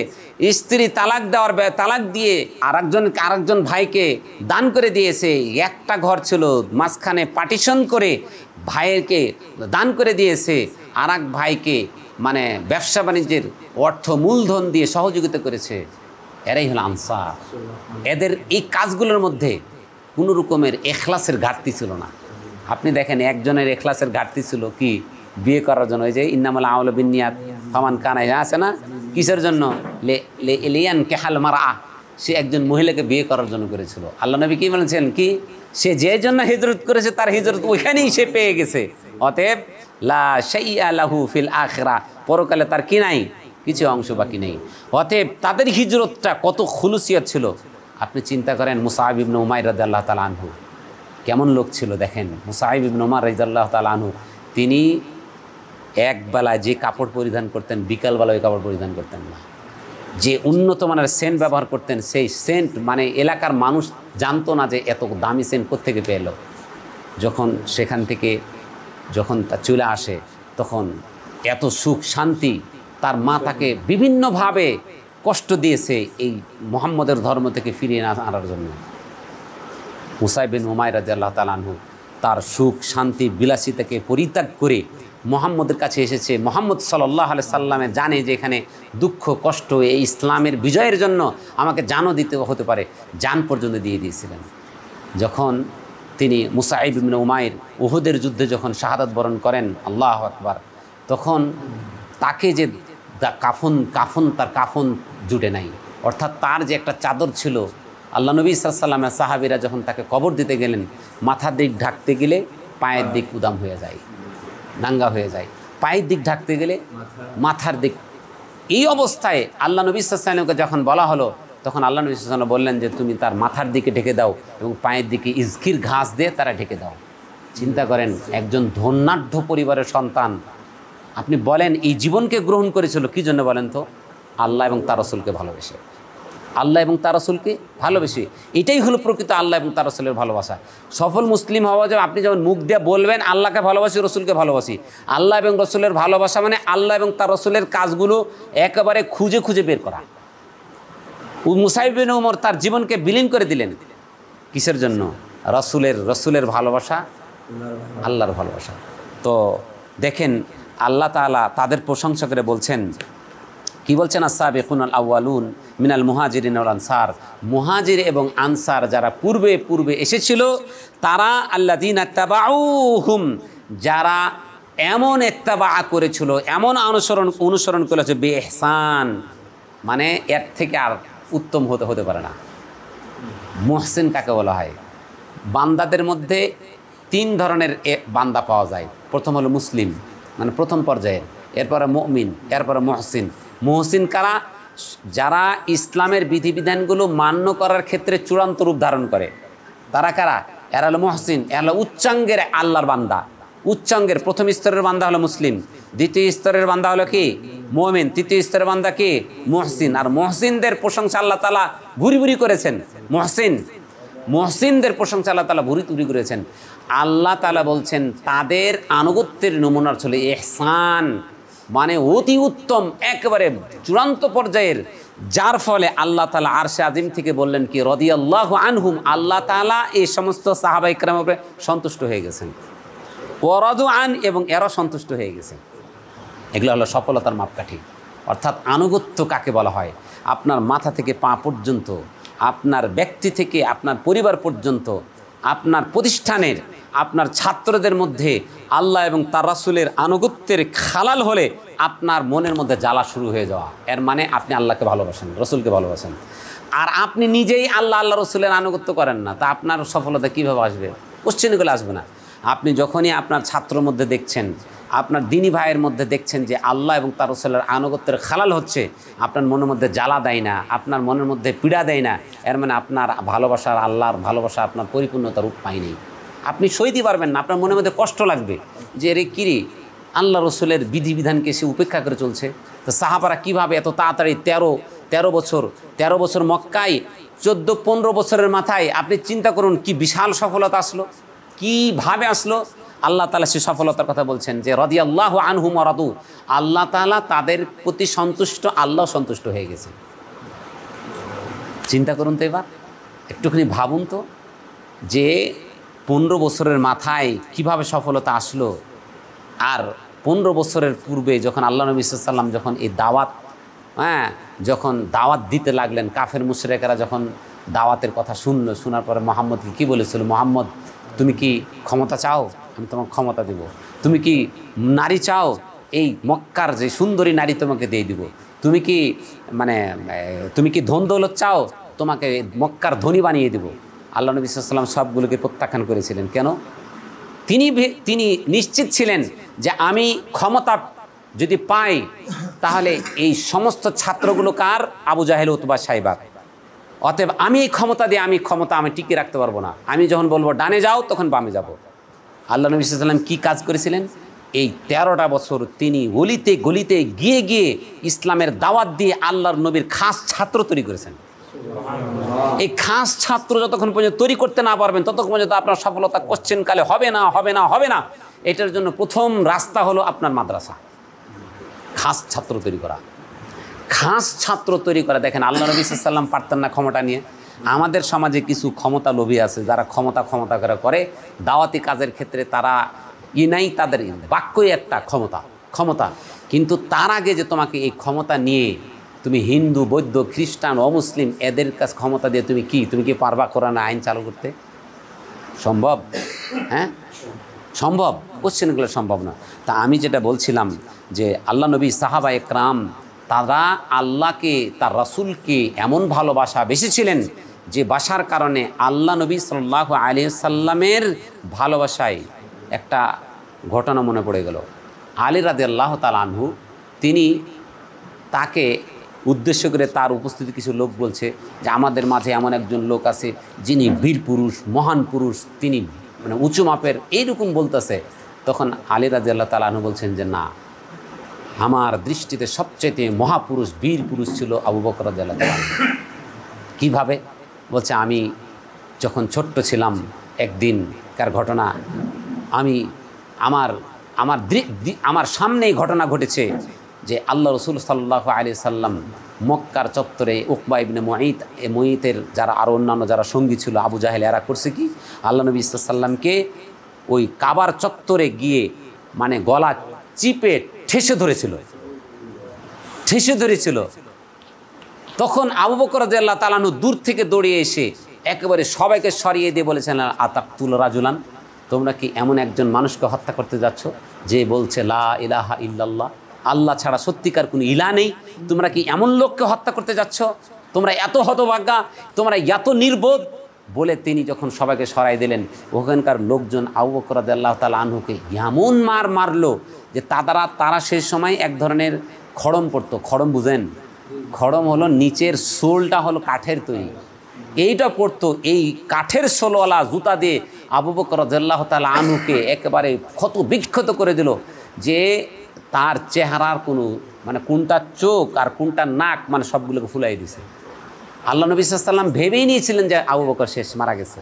স্ত্রী তালাক দিয়ে আরেকজন ভাইকে দান করে দিয়েছে, একটা ঘর ছিল মাঝখানে পার্টিশন করে ভাইকে দান করে দিয়েছে, আর এক ভাইকে মানে ব্যবসা বাণিজ্যের অর্থ মূলধন দিয়ে সহযোগিতা করেছে, এরাই হলো আনসার। এদের এই কাজগুলোর মধ্যে কোনো রকমের এখলাসের ঘাটতি ছিল না। আপনি দেখেন একজনের এখলাসের ঘাটতি ছিল কি? বিয়ে করার জন্য। ওই যে ইন্নামাল আমালু বিন্নিয়াত ফামান কানা, আছে না? কিসের জন্য? লিয়ান কেহাল মারা, সে একজন মহিলাকে বিয়ে করার জন্য করেছিল। আল্লাহ নবী কি বলেছেন? কি সে যে জন্য হিজরত করেছে তার হিজরত ওইখানেই সে পেয়ে গেছে। অতএব লা শাইআ লাহু ফিল আখিরা, পরকালে তার কি নাই? কিছু অংশ বাকি নেই। অতএব তাদের হিজরতটা কত খুলুসিয়ত ছিল। আপনি চিন্তা করেন মুসাইব ইবনে উমাইর রাদিয়াল্লাহু তাআলা আনহু কেমন লোক ছিল। দেখেন মুসাইব ইবনে উমাইর রাদিয়াল্লাহু তাআলা আনহু, তিনি একবেলায় যে কাপড় পরিধান করতেন, বিকালবেলায় ওই কাপড় পরিধান করতেন না। যে উন্নত মানের সেন্ট ব্যবহার করতেন, সেই সেন্ট মানে এলাকার মানুষ জানতো না যে এত দামি সেন্ট কোত্থেকে পেল। যখন সেখান থেকে যখন তা চলে আসে তখন এত সুখ শান্তি। তার মা তাকে বিভিন্নভাবে কষ্ট দিয়েছে এই মুহাম্মদের ধর্ম থেকে ফিরিয়ে আনার জন্য। মুসাইব বিন উমাইর রাদিয়াল্লাহু তাআলা আনহু তার সুখ শান্তি বিলাসিতাকে পরিত্যাগ করে মুহাম্মদের কাছে এসেছে। মুহাম্মদ সাল্লাল্লাহু আলাইহি সাল্লামে জানে যে এখানে দুঃখ কষ্ট, এই ইসলামের বিজয়ের জন্য আমাকে জানও দিতে হতে পারে, জান পর্যন্ত দিয়ে দিয়েছিলেন। যখন তিনি মুসাইব ইবনে উমাইর উহুদের যুদ্ধে যখন শাহাদাত বরণ করেন, আল্লাহু আকবার, তখন তাকে যে কাফন তার কাফন জুটে নাই। অর্থাৎ তার যে একটা চাদর ছিল আল্লাহ নবী সাল্লাল্লাহু আলাইহি ওয়াসাল্লামের সাহাবীরা যখন তাকে কবর দিতে গেলেন, মাথার দিক ঢাকতে গেলে পায়ের দিক উদাম হয়ে যায়, নাঙ্গা হয়ে যায়, পায়ের দিক ঢাকতে গেলে মাথার দিক। এই অবস্থায় আল্লাহ নবী সাল্লাল্লাহু আলাইহি ওয়াসাল্লামকে যখন বলা হলো, তখন আল্লাহ নবী সাল্লাল্লাহু আলাইহি ওয়াসাল্লাম বললেন যে তুমি তার মাথার দিকে ঢেকে দাও এবং পায়ের দিকে ইজকির ঘাস দিয়ে তারা ঢেকে দাও। চিন্তা করেন, একজন ধন্যাঢ্য পরিবারের সন্তান, আপনি বলেন এই জীবনকে গ্রহণ করেছিল কী জন্য বলেন তো? আল্লাহ এবং তার রাসূলকে ভালোবেসে, আল্লাহ এবং তার রাসূলকে ভালোবেসে। এটাই হলো প্রকৃত আল্লাহ এবং তার রাসূলের ভালোবাসা। সফল মুসলিম হওয়া যাবে আপনি যেমন মুখ দিয়ে বলবেন আল্লাহকে ভালোবাসি, রসুলকে ভালোবাসি। আল্লাহ এবং রসুলের ভালোবাসা মানে আল্লাহ এবং তার রাসূলের কাজগুলো একেবারে খুঁজে খুঁজে বের করা। মুসাইব বিন উমর তার জীবনকে বিলীন করে দিলেন কিসের জন্য? রসুলের ভালোবাসা, আল্লাহর ভালোবাসা। তো দেখেন আল্লাহ তাআলা তাদের প্রশংসা করে বলছেন, কি বলছেন? আস-সাবিকুনাল আউয়ালুন মিনাল মুহাজিরিন ওয়াল আনসার, মুহাজির এবং আনসার যারা পূর্বে এসেছিল, তারা আল্লাযীনা তাবাউহুম, যারা এমন ইত্তেবা করেছিল, এমন অনুসরণ করেছে, বিইহসান, মানে এর থেকে আর উত্তম হতে পারে না। মুহসিন কাকে বলা হয়? বান্দাদের মধ্যে তিন ধরনের বান্দা পাওয়া যায়। প্রথম হলো মুসলিম, মানে প্রথম পর্যায়ের, এরপরে মুমিন, এরপরে মুহসিন। মুহসিন কারা? যারা ইসলামের বিধিবিধানগুলো মান্য করার ক্ষেত্রে চূড়ান্ত রূপ ধারণ করে, তারা কারা? এরা হলো মুহসিন, এরা হলো উচ্চাঙ্গের আল্লাহর বান্দা। উচ্চাঙ্গের প্রথম স্তরের বান্দা হলো মুসলিম, দ্বিতীয় স্তরের বান্দা হলো কি? মুমিন, তৃতীয় স্তরের বান্দা কি? মুহসিন। আর মুহসিনদের প্রশংসা আল্লাহ তাআলা ভুরি করেছেন। মুহসিনদের প্রশংসা আল্লাহ তাআলা ভুরি করেছেন। আল্লাহ তাআলা বলছেন তাদের আনুগত্যের নমুনা ছিল ইহসান, মানে অতি উত্তম, একেবারে চূড়ান্ত পর্যায়ের, যার ফলে আল্লাহ তাআলা আরশে আজিম থেকে বললেন কি? রাদিয়াল্লাহু আনহুম, আল্লাহ তাআলা এই সমস্ত সাহাবায়ে কেরামের উপরে সন্তুষ্ট হয়ে গেছেন। ওয়া রাদু আন, এবং এরা সন্তুষ্ট হয়ে গেছে। এগুলো হলো সফলতার মাপকাঠি। অর্থাৎ আনুগত্য কাকে বলা হয়? আপনার মাথা থেকে পা পর্যন্ত, আপনার ব্যক্তি থেকে আপনার পরিবার পর্যন্ত, আপনার প্রতিষ্ঠানের, আপনার ছাত্রদের মধ্যে আল্লাহ এবং তার রাসূলের আনুগত্যের খালাল হলে আপনার মনের মধ্যে জ্বালা শুরু হয়ে যাওয়া, এর মানে আপনি আল্লাহকে ভালোবাসেন, রসুলকে ভালোবাসেন। আর আপনি নিজেই আল্লাহ রসুলের আনুগত্য করেন না, তা আপনার সফলতা কীভাবে আসবে? কোশ্চেনগুলো আসবে না। আপনি যখনই আপনার ছাত্রর মধ্যে দেখছেন, আপনার দিনী ভাইয়ের মধ্যে দেখছেন যে আল্লাহ এবং তার রাসূলের আনুগত্যের খালাল হচ্ছে, আপনার মনের মধ্যে জ্বালা দেয় না, আপনার মনের মধ্যে পীড়া দেয় না, এর মানে আপনার ভালোবাসার, আল্লাহর ভালোবাসা আপনার পরিপূর্ণতার রূপ পায়নি। আপনি সইতে পারবেন না, আপনার মনের মধ্যে কষ্ট লাগবে যে রে কিরে, আল্লাহ রসুলের বিধিবিধানকে সে উপেক্ষা করে চলছে। তো সাহাবারা কীভাবে এত তাড়াতাড়ি 13 বছর মক্কায়, 14-15 বছরের মাথায় আপনি চিন্তা করুন কি বিশাল সফলতা আসলো, কীভাবে আসলো। আল্লাহ তাআলা সে সফলতার কথা বলছেন যে রাদিয়াল্লাহু আনহুম ওয়া রাদু, আল্লাহ তাআলা তাদের প্রতি সন্তুষ্ট, আল্লাহ সন্তুষ্ট হয়ে গেছে। চিন্তা করুন তো, এবার একটুখানি ভাবুন তো যে 15 বছরের মাথায় কিভাবে সফলতা আসলো। আর 15 বছরের পূর্বে যখন আল্লাহ নবী সাল্লাল্লাহু আলাইহি ওয়াসাল্লাম যখন এই দাওয়াত, যখন দাওয়াত দিতে লাগলেন, কাফের মুশরিকরা যখন দাওয়াতের কথা শোনার পরে মুহাম্মদকে কী বলেছিল? মুহাম্মদ, তুমি কি ক্ষমতা চাও? আমি তোমাকে ক্ষমতা দেব। তুমি কি নারী চাও? এই মক্কার যে সুন্দরী নারী তোমাকে দিয়ে দিব। তুমি কি ধন দৌলত চাও? তোমাকে মক্কার ধনী বানিয়ে দেব। আল্লাহ নবী সাল্লাল্লাহু আলাইহি ওয়াসাল্লাম সবগুলোকে প্রত্যাখ্যান করেছিলেন। কেন? তিনি নিশ্চিত ছিলেন যে আমি ক্ষমতা যদি পাই তাহলে এই সমস্ত ছাত্রগুলো কার? আবু জাহেল, উতবা, সাইবা। অতএব আমি এই ক্ষমতা দিয়ে আমি টিকিয়ে রাখতে পারবো না। আমি যখন বলবো ডানে যাও, তখন বামে যাব। আল্লাহ নবী সাল্লাল্লাহু আলাইহি ওয়াসাল্লাম কী কাজ করেছিলেন? এই 13টা বছর তিনি গলিতে গলিতে গিয়ে ইসলামের দাওয়াত দিয়ে আল্লাহর নবীর খাস ছাত্র তৈরি করেছেন। এই খাস ছাত্র যতক্ষণ পর্যন্ত তৈরি করতে না পারবেন, ততক্ষণ পর্যন্ত আপনার সফলতা কোশ্চেনকালে হবে না। এটার জন্য প্রথম রাস্তা হলো আপনার মাদ্রাসা। খাস ছাত্র তৈরি করা। দেখেন আল্লাহ নবী সাল্লাল্লাহু আলাইহি ওয়াসাল্লাম পারতেন না ক্ষমতা নিয়ে। আমাদের সমাজে কিছু ক্ষমতা লোভী আছে, যারা ক্ষমতা করে দাওয়াতি কাজের ক্ষেত্রে তারা নাই, তাদের বাক্যই একটা ক্ষমতা। কিন্তু তার আগে যে তোমাকে এই ক্ষমতা নিয়ে তুমি হিন্দু, বৌদ্ধ, খ্রিস্টান, অমুসলিম এদের কাছে ক্ষমতা দিয়ে তুমি কি পারবা কোরআন আইন চালু করতে? সম্ভব? সম্ভব? কোশ্চেনগুলো সম্ভব না। তা আমি যেটা বলছিলাম যে আল্লাহ নবী, সাহাবায়ে কেরাম, তারা আল্লাহকে, তার রাসূলকে এমন ভালোবাসা বেসেছিলেন যে বাসার কারণে আল্লাহ নবী সাল্লাল্লাহু আলাইহি সাল্লামের ভালোবাসায় একটা ঘটনা মনে পড়ে গেল। আলী রাদিয়াল্লাহু তাআলা আনহু তিনি তাকে উদ্দেশ্য করে তার উপস্থিতি কিছু লোক বলছে যে আমাদের মাঝে এমন একজন লোক আছে যিনি বীর পুরুষ, মহান পুরুষ, তিনি মানে উঁচু মাপের, এইরকম বলতেছে। তখন আলী রাদিয়াল্লাহু তাআলা আনহু বলছেন যে না, আমার দৃষ্টিতে সবচেয়ে মহাপুরুষ, বীর পুরুষ ছিল আবু বকর রাদিয়াল্লাহু তাআলা। কীভাবে? বলছে আমি যখন ছোট্ট ছিলাম একদিনকার ঘটনা, আমি আমার সামনেই ঘটনা ঘটেছে যে আল্লাহ রসুল সাল্লাল্লাহু আলাইহি সাল্লাম মক্কার চত্বরে উকবা ইবনে মুঈতের যারা আরও অন্যান্য যারা সঙ্গী ছিল, আবু জাহেল, এরা করছে কি, আল্লাহ নবী সাল্লাল্লাহু আলাইহি সাল্লামকে ওই কাবার চত্বরে গিয়ে মানে গলা চিপে ঠেসে ধরেছিল। তখন আবু বকর রাদিয়াল্লাহু তাআলা আনহু দূর থেকে দৌড়িয়ে এসে একেবারে সবাইকে সরিয়ে দিয়ে বলেছেন, আতাকতুল রাজুলান, তোমরা কি এমন একজন মানুষকে হত্যা করতে যাচ্ছ যে বলছে লা ইলাহা ইল্লাল্লাহ, আল্লাহ ছাড়া সত্যিকার কোনো ইলাহ নেই? তোমরা কি এমন লোককে হত্যা করতে যাচ্ছ? তোমরা এত হতভাগ্যা, তোমরা এত নির্বোধ। বলে তিনি যখন সবাইকে সরাই দিলেন, ওখানকার লোকজন আবু বকর রাদিয়াল্লাহু তাআলা আনহুকে এমন মারলো যে তারা সেই সময় এক ধরনের খড়ম পড়তো। খড়ম বুঝেন? খড়ম হলো নিচের সোলটা হলো কাঠের তৈরি, এইটা পড়তো। এই কাঠের সোলওয়ালা জুতা দিয়ে আবু বকর রাদিয়াল্লাহু তাআলা আনহুকে একেবারে ক্ষত বিক্ষত করে দিল, যে তার চেহারার কোনো মানে কোনটা চোখ আর কোনটা নাক মানে সবগুলোকে ফুলাই দিছে। আল্লাহ নবী সাল্লাল্লাহু আলাইহি ওয়াসাল্লাম ভেবেই নিয়েছিলেন যে আবু বকর শেষ, মারা গেছে।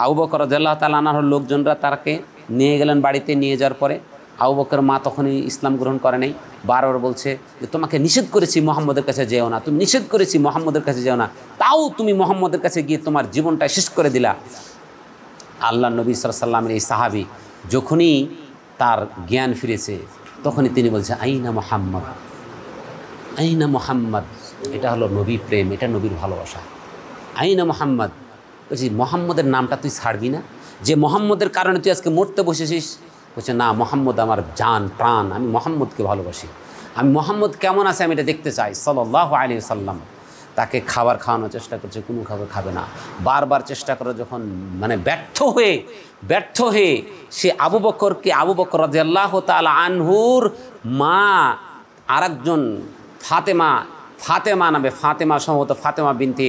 আবু বকর রাদিয়াল্লাহু তাআলা আনহুর লোকজনরা তাকে নিয়ে গেলেন বাড়িতে। নিয়ে যাওয়ার পরে আবু বকর মা তখনই ইসলাম গ্রহণ করে নাই। বারবার বলছে যে তোমাকে নিষেধ করেছি মুহাম্মদের কাছে যেও না, তুমি নিষেধ করেছি মুহাম্মদের কাছে যেও না, তাও তুমি মুহাম্মদের কাছে গিয়ে তোমার জীবনটা শেষ করে দিলা। আল্লাহ নবী সাল্লাল্লাহু আলাইহি ওয়াসাল্লামের এই সাহাবী যখনই তার জ্ঞান ফিরেছে তখনই তিনি বলছে আইনা মুহাম্মদ, আইনা মুহাম্মদ। এটা হলো নবী প্রেম, এটা নবীর ভালোবাসা। আইনা মুহাম্মদ, বলছি মুহাম্মদের নামটা তুই ছাড়বি না? যে মুহাম্মদের কারণে তুই আজকে মরতে বসেছিস। বলছে না, মুহাম্মদ আমার জান প্রাণ, আমি মুহাম্মদকে ভালোবাসি, আমি মুহাম্মদ কেমন আছে আমি এটা দেখতে চাই সাল্লাল্লাহু আলাইহি ওয়াসাল্লাম। তাকে খাবার খাওয়ানোর চেষ্টা করছে, কোনো খাবার খাবে না। বারবার চেষ্টা করে যখন মানে ব্যর্থ হয়ে সে আবু বকর রাদিয়াল্লাহু তাআলা আনহুর মা আরেকজন ফাতেমা নামে, সম্ভবত ফাতেমা বিনতে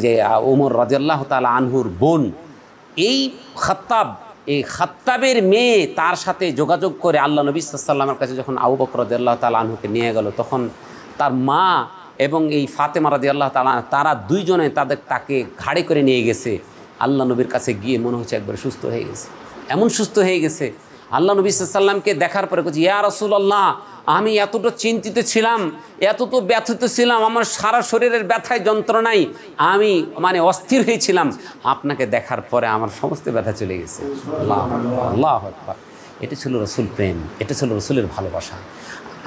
যে ওমর রাদিয়াল্লাহু তাআলা আনহুর বোন, এই খাত্তাবের মেয়ে তার সাথে যোগাযোগ করে আল্লাহ নবী সাল্লাল্লাহু আলাইহি ওয়াসাল্লামের কাছে যখন আবু বকর রাদিয়াল্লাহু তাআলা আনহুকে নিয়ে গেল, তখন তার মা এবং এই ফাতেমা রাদিয়াল্লাহু তাআলা তারা দুইজনে তাকে ঘাড়ে করে নিয়ে গেছে। আল্লাহ নবীর কাছে গিয়ে মনে হচ্ছে একবার সুস্থ হয়ে গেছে, এমন সুস্থ হয়ে গেছে। আল্লাহ নবী সাল্লাল্লাহু আলাইহি ওয়াসাল্লামকে দেখার পরে বলছে, ইয়া রাসূলুল্লাহ, আমি এতটা চিন্তিত ছিলাম, এত ব্যথিত ছিলাম, আমার সারা শরীরের ব্যথায় যন্ত্রণায় আমি মানে অস্থির হয়েছিলাম, আপনাকে দেখার পরে আমার সমস্ত ব্যথা চলে গেছে। আল্লাহু আকবার। এটা ছিল রসুল প্রেম, এটা ছিল রসুলের ভালোবাসা।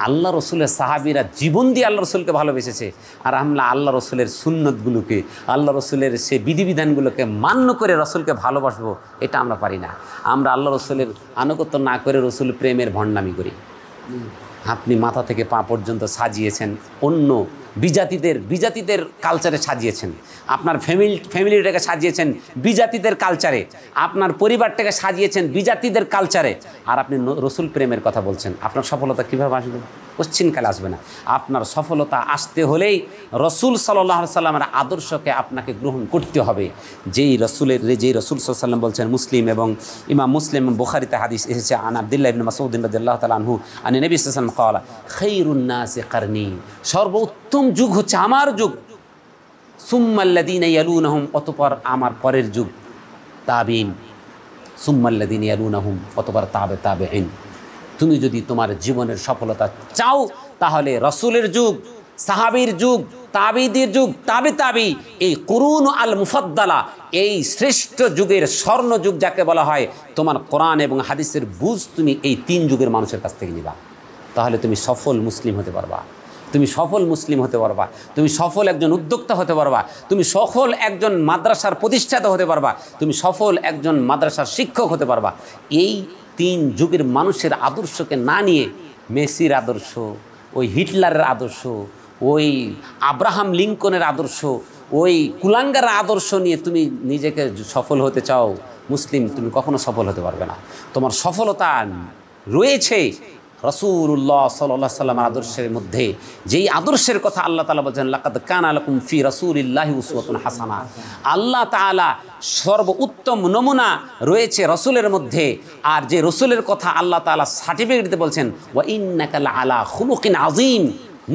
আল্লাহ রসুলের সাহাবীরা জীবন দিয়ে আল্লাহ রসুলকে ভালোবেসেছে, আর আমরা আল্লাহ রসুলের সুন্নতগুলোকে, আল্লাহ রসুলের সে বিধিবিধানগুলোকে মান্য করে রসুলকে ভালোবাসবো, এটা আমরা পারি না। আমরা আল্লাহ রসুলের আনুগত্য না করে রসুল প্রেমের ভণ্ডামি করি। আপনি মাথা থেকে পা পর্যন্ত সাজিয়েছেন অন্য বিজাতিদের কালচারে সাজিয়েছেন, আপনার ফ্যামিলিটাকে সাজিয়েছেন বিজাতিদের কালচারে, আপনার পরিবারটাকে সাজিয়েছেন বিজাতিদের কালচারে, আর আপনি রসুল প্রেমের কথা বলছেন। আপনার সফলতা কীভাবে আসবে? পশ্চিমকালে আসবে না। আপনার সফলতা আসতে হলেই রসুল সাল্লাল্লাহু আলাইহি সাল্লামের আদর্শকে আপনাকে গ্রহণ করতে হবে। যেই রসুল সাল্লাল্লাহু আলাইহি সাল্লাম বলছেন, মুসলিম এবং ইমাম মুসলিম বুখারীতে হাদিস এসেছে, আন আব্দুল্লাহ ইবনে মাসউদ রাদিয়াল্লাহু তাআলা আনহু আন নবী সাল্লাল্লাহু আলাইহি ওয়াসাল্লাম ক্বালা খায়রুন নাসি কারনি, সর্বোত্তম যুগ হচ্ছে আমার যুগ, সুম্মাল্লাযীনা ইয়ালুনাহুম, অতঃপর আমার পরের যুগ তাবিঈন, সুম্মাল্লাযীনা ইয়ালুনাহুম, অতঃপর তাবেঈন। তুমি যদি তোমার জীবনের সফলতা চাও তাহলে রসুলের যুগ, সাহাবীর যুগ, তাবিঈদের যুগ, তাবি, এই কুরুন আল মুফাদ্দালা, এই শ্রেষ্ঠ যুগের স্বর্ণ যুগ যাকে বলা হয়, তোমার কোরআন এবং হাদিসের বুঝ তুমি এই তিন যুগের মানুষের কাছ থেকে নিবা। তাহলে তুমি সফল মুসলিম হতে পারবা, তুমি সফল একজন উদ্যোক্তা হতে পারবা, তুমি সফল একজন মাদ্রাসার প্রতিষ্ঠাতা হতে পারবা, তুমি সফল একজন মাদ্রাসার শিক্ষক হতে পারবা। এই তিন যুগের মানুষের আদর্শকে না নিয়ে মেসির আদর্শ, ওই হিটলারের আদর্শ, ওই আব্রাহাম লিঙ্কনের আদর্শ, ওই কুলাঙ্গার আদর্শ নিয়ে তুমি নিজেকে সফল হতে চাও মুসলিম, তুমি কখনো সফল হতে পারবে না। তোমার সফলতা রয়েছে রাসূলুল্লাহ সাল্লাল্লাহু আলাইহি সাল্লামের আদর্শের মধ্যে, যেই আদর্শের কথা আল্লাহ তাআলা বলেছেন লাকাদ কানা লাকুম ফি রাসূলিল্লাহি উসওয়াতুন হাসানা। আল্লাহ তাআলা সর্বোত্তম নমুনা রয়েছে রসুলের মধ্যে। আর যে রসুলের কথা আল্লাহ তাআলা সার্টিফিকেট দিতে বলছেন ওয়া ইন্নাকা লাআলা খুলুকিন আযীম,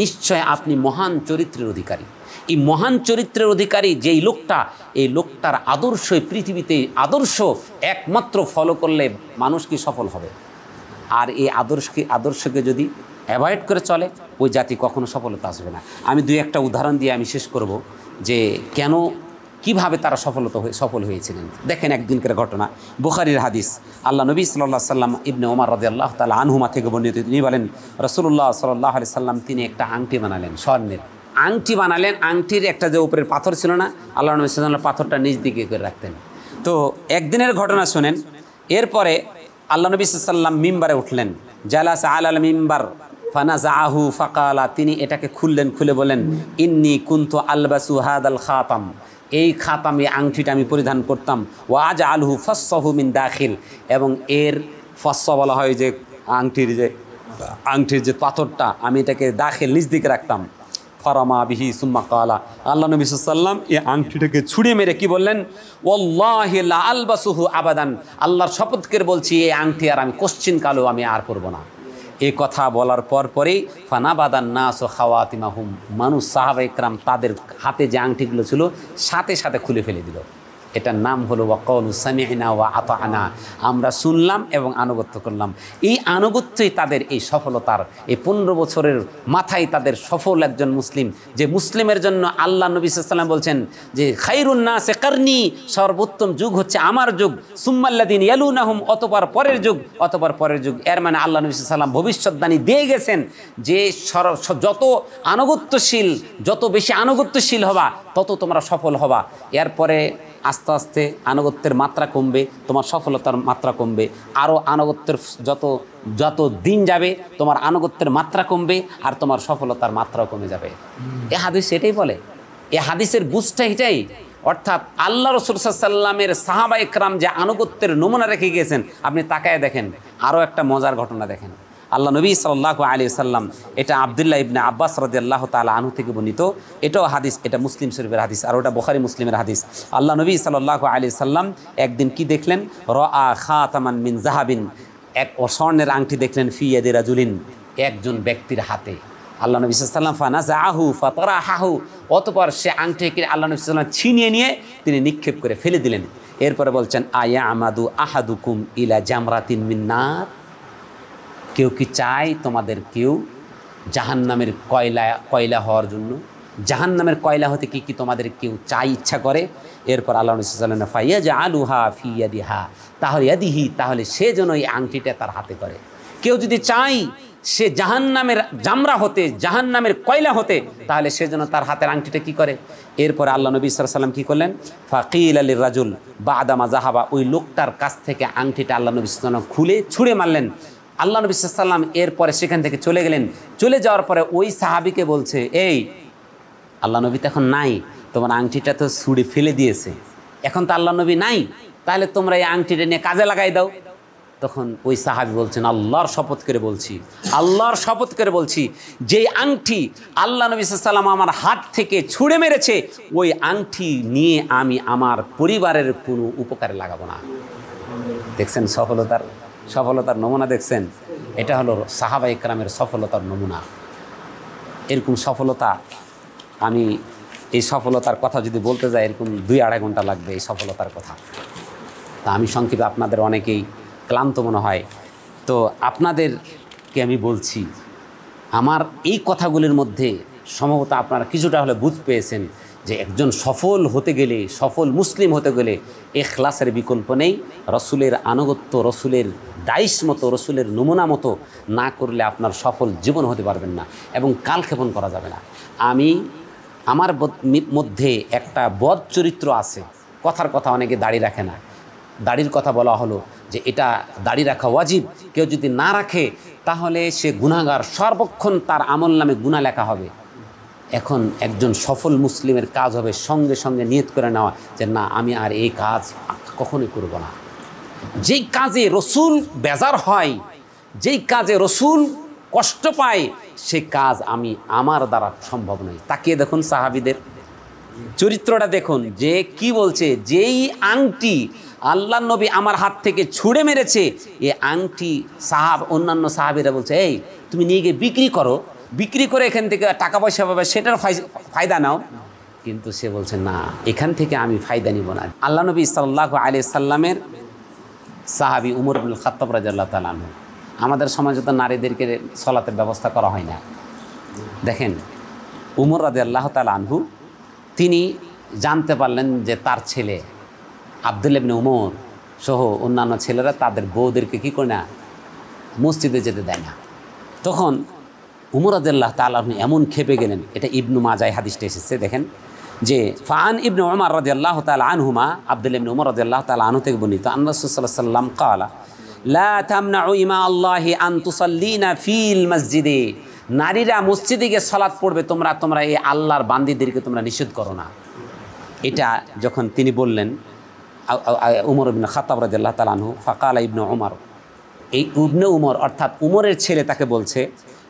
নিশ্চয় আপনি মহান চরিত্রের অধিকারী। এই মহান চরিত্রের অধিকারী যেই লোকটা, এই লোকটার আদর্শই পৃথিবীতে আদর্শ, একমাত্র ফলো করলে মানুষ কি সফল হবে। আর এই আদর্শকে যদি অ্যাভয়েড করে চলে ওই জাতি কখনো সফলতা আসবে না। আমি দুই একটা উদাহরণ দিয়ে আমি শেষ করব যে কেন কিভাবে তারা সফল হয়েছিলেন। দেখেন একদিনকার ঘটনা, বুখারীর হাদিস। আল্লাহ নবী সাল্লাল্লাহু আলাইহি সাল্লাম ইবনে ওমর রাদিয়াল্লাহু তাআলা আনহুমা থেকে বর্ণিত, তিনি বলেন রাসূলুল্লাহ সাল্লাল্লাহু আলাইহি সাল্লাম তিনি একটা আংটি বানালেন, স্বর্ণের আংটি বানালেন। আংটির একটা যে উপরের পাথর ছিল না, আল্লাহ নবী সাল্লাল্লাহু আলাইহি ওয়াসাল্লাম পাথরটা নিচ দিকে করে রাখতেন। তো একদিনের ঘটনা শোনেন। এরপরে আল্লাহ নবী সাল্লাল্লাহু আলাইহি ওয়াসাল্লাম মিম্বারে উঠলেন, জালাসা আলাল মিম্বার ফানাজাহু ফাকালা, তিনি এটাকে খুললেন, খুলে বলেন ইন্নী কুনতু আলবাসু হাদাল খাতাম, এই খাতাম, এই আংটিটা আমি পরিধান করতাম। ওয়া আজআলহু ফাসসাহু মিন দাখিল, এবং এর ফাসসা বলা হয় যে আংটির যে পাথরটা, আমি এটাকে দাখিল নিজ দিকে রাখতাম। ফারামা বিহি সুম্মা কালা, আল্লাহ নবী সাল্লাল্লাহু আলাইহি ওয়াসাল্লাম এই আংটিটাকে ছুঁড়ে মেরে কি বললেন, ওয়াল্লাহি লা আলবাসুহু আবাদান, আল্লাহর শপথ করে বলছি এই আংটি আর আমি কোশ্চিন কালেও আমি আর পরব না। এই কথা বলার পরেই ফানাবাদান নাস ও খাওয়াতিমাহুম, মানুষ সাহাবা ইকরাম তাদের হাতে যে আংটিগুলো ছিল সাথে সাথে খুলে ফেলে দিল। এটার নাম হলো ওয়াকালু সামি'না ওয়া আতা'না, আমরা শুনলাম এবং আনুগত্য করলাম। এই আনুগত্যই তাদের এই সফলতার, এই 15 বছরের মাথায় তাদের সফল একজন মুসলিম, যে মুসলিমের জন্য আল্লাহ নবী সাল্লাল্লাহু আলাইহি ওয়াসাল্লাম বলছেন যে খায়রুন নাসে কারনি, সর্বোত্তম যুগ হচ্ছে আমার যুগ, সুম্মাল্লাযিনা ইয়ালুনাহুম, অতঃপর পরের যুগ, অতঃপর পরের যুগ। এর মানে আল্লাহ নবী সাল্লাল্লাহু আলাইহি ওয়াসাল্লাম ভবিষ্যৎবাণী দিয়ে গেছেন যে যত আনুগত্যশীল, যত বেশি আনুগত্যশীল হবা তত তোমরা সফল হবা। এরপরে আস্তে আস্তে আনুগত্যের মাত্রা কমবে, তোমার সফলতার মাত্রা কমবে। আরও আনুগত্যের যত দিন যাবে তোমার আনুগত্যের মাত্রা কমবে আর তোমার সফলতার মাত্রাও কমে যাবে। এ হাদিস এটাই বলে, এ হাদিসের বুঝটা এটাই। অর্থাৎ আল্লাহ রাসূল সাল্লাল্লাহু আলাইহি ওয়াসাল্লামের সাহাবা ইকরাম যে আনুগত্যের নমুনা রেখে গিয়েছেন, আপনি তাকায় দেখেন। আরও একটা মজার ঘটনা দেখেন, আল্লাহ নবী সাল্লাল্লাহু আলাইহি ওয়াসাল্লাম, এটা আব্দুল্লাহ ইবনে আব্বাস রাদিয়াল্লাহু তাআলা আনহু থেকে বর্ণিত, এটাও হাদিস, এটা মুসলিম শরীফের হাদিস আর ওটা বুখারী মুসলিমের হাদিস। আল্লাহ নবী সাল্লাল্লাহু আলাইহি ওয়াসাল্লাম একদিন কি দেখলেন, রাআ খাতামান মিন যাহাবিন, এক স্বর্ণের আংটি দেখলেন, ফি ইয়াদি রাজুলিন, একজন ব্যক্তির হাতে। আল্লাহ নবী সাল্লাল্লাহু আলাইহি ওয়াসাল্লাম ফানাযাহু ফাতারাহাহু, অতঃপর সে আংটিকে আল্লাহ নবী সাল্লাল্লাহু আলাইহি ওয়াসাল্লাম ছিনিয়ে নিয়ে তিনি নিক্ষেপ করে ফেলে দিলেন। এরপরে বলছেন আয়া আমাদু আহাদুকুম ইলা জামরাতিন মিন নার, কেউ কি চায় তোমাদের কেউ জাহান্নামের কয়লা হওয়ার জন্য, জাহান্নামের কয়লা হতে কি তোমাদের কেউ চাই, ইচ্ছা করে? এরপর আল্লাহ নবী সাল্লাল্লাহু আলাইহি ওয়াসাল্লাম ফায়াজআলুহা ফি ইয়াদিহা, তাহলে সে যেন এই আংটিটা তার হাতে করে। কেউ যদি চাই সে জাহান্নামের জামরা হতে, জাহান্নামের কয়লা হতে, তাহলে সে যেন তার হাতের আংটিটা কি করে। এরপরে আল্লাহ নবী সাল্লাল্লাহু আলাইহি ওয়াসাল্লাম কী করলেন, ফাকিল আলির রাজুল বাদামা জাহাবা, ওই লোকটার কাছ থেকে আংটিটা আল্লাহ নবী সাল্লাল্লাহু আলাইহি ওয়াসাল্লাম খুলে ছুঁড়ে মারলেন। আল্লাহ নবী সাল্লাল্লাহু আলাইহি ওয়াসাল্লাম এরপরে সেখান থেকে চলে গেলেন। চলে যাওয়ার পরে ওই সাহাবীকে বলছে, এই আল্লাহ নবী তো এখন নাই, তোমার আংটিটা তো ছুঁড়ে ফেলে দিয়েছে, এখন তো আল্লাহ নবী নাই, তাহলে তোমরা এই আংটিটা নিয়ে কাজে লাগাই দাও। তখন ওই সাহাবী বলছেন, আল্লাহর শপথ করে বলছি, আল্লাহর শপথ করে বলছি, যেই আংটি আল্লাহ নবী সাল্লাল্লাহু আলাইহি ওয়াসাল্লাম আমার হাত থেকে ছুঁড়ে মেরেছে, ওই আংটি নিয়ে আমি আমার পরিবারের কোনো উপকারে লাগাবো না। দেখছেন সফলতার নমুনা, দেখছেন? এটা হলো সাহাবা ইকরামের সফলতার নমুনা। এরকম সফলতা, আমি এই সফলতার কথা যদি বলতে যাই এরকম 2-2.5 ঘন্টা লাগবে এই সফলতার কথা। তা আমি সংক্ষেপে, আপনাদের অনেকেই ক্লান্ত মনে হয়, তো আপনাদেরকে আমি বলছি, আমার এই কথাগুলির মধ্যে সম্ভবত আপনারা কিছুটা হলে বুঝ পেয়েছেন যে একজন সফল হতে গেলে, সফল মুসলিম হতে গেলে ইখলাসের বিকল্প নেই। রসুলের আনুগত্য, রসুলের দায়িশ মতো, রসুলের নমুনা মতো না করলে আপনার সফল জীবন হতে পারবেন না এবং কালক্ষেপণ করা যাবে না। আমার মধ্যে একটা বদ চরিত্র আছে। কথার কথা, অনেকে দাড়ি রাখে না, দাড়ির কথা বলা হলো যে এটা দাড়ি রাখা ওয়াজিব, কেউ যদি না রাখে তাহলে সে গুনাহগার, সর্বক্ষণ তার আমল নামে গুনাহ লেখা হবে। এখন একজন সফল মুসলিমের কাজ হবে সঙ্গে সঙ্গে নিয়ত করে নেওয়া যে না, আমি আর এই কাজ কখনোই করব না। যেই কাজে রসুল বেজার হয়, যেই কাজে রসুল কষ্ট পায়, সে কাজ আমার দ্বারা সম্ভব নয়। তাকিয়ে দেখুন সাহাবীদের চরিত্রটা দেখুন, যে কি বলছে, যেই আংটি আল্লাহ নবী আমার হাত থেকে ছুঁড়ে মেরেছে, এই আংটি অন্যান্য সাহাবীরা বলছে, এই তুমি নিয়ে গিয়ে বিক্রি করে এখান থেকে টাকা পয়সা পাবে, সেটার ফায়দা নাও। কিন্তু সে বলছে না, এখান থেকে আমি ফায়দা নিব না। আল্লাহ নবী সাল্লাল্লাহু আলাইহি সাল্লামের সাহাবী উমর ইবনুল খাত্তাব রাদিয়াল্লাহু তাআলা আনহু। আমাদের সমাজে তো নারীদেরকে সলাতের ব্যবস্থা করা হয় না। দেখেন উমর রাদিয়াল্লাহু তাআলা আনহু তিনি জানতে পারলেন যে তার ছেলে আব্দুল্লাহ ইবনে উমর সহ অন্যান্য ছেলেরা তাদের বউদেরকে কী করে না, মসজিদে যেতে দেয় না। তখন উমর রাদিয়াল্লাহু তাআলা আনহু এমন খেপে গেলেন, এটা ইবনু মাজাহ হাদিসটা এসেছে। দেখেন যে ফান ইবনে উমর রাদিয়াল্লাহু তাআলা আনহুমা, আব্দুল্লাহ ইবনে উমর রাদিয়াল্লাহু তাআলা আনহু থেকে বর্ণিত, আন রাসূল সাল্লাল্লাহু আলাইহি ওয়াসাল্লাম ক্বালা লা তামনাউ ইমা আল্লাহি আন তুসাল্লিনা ফিল মসজিদে, নারীরা মসজিদে গিয়ে সালাত পড়বে, তোমরা এই আল্লাহর বান্দীদেরকে তোমরা নিষেধ করো না। এটা যখন তিনি বললেন উমর ইবনে খাত্তাব রাদিয়াল্লাহু তাআলা আনহু, ফাকালা ইবনে উমর, এই ইবনে উমর অর্থাৎ উমরের ছেলে তাকে বলছে,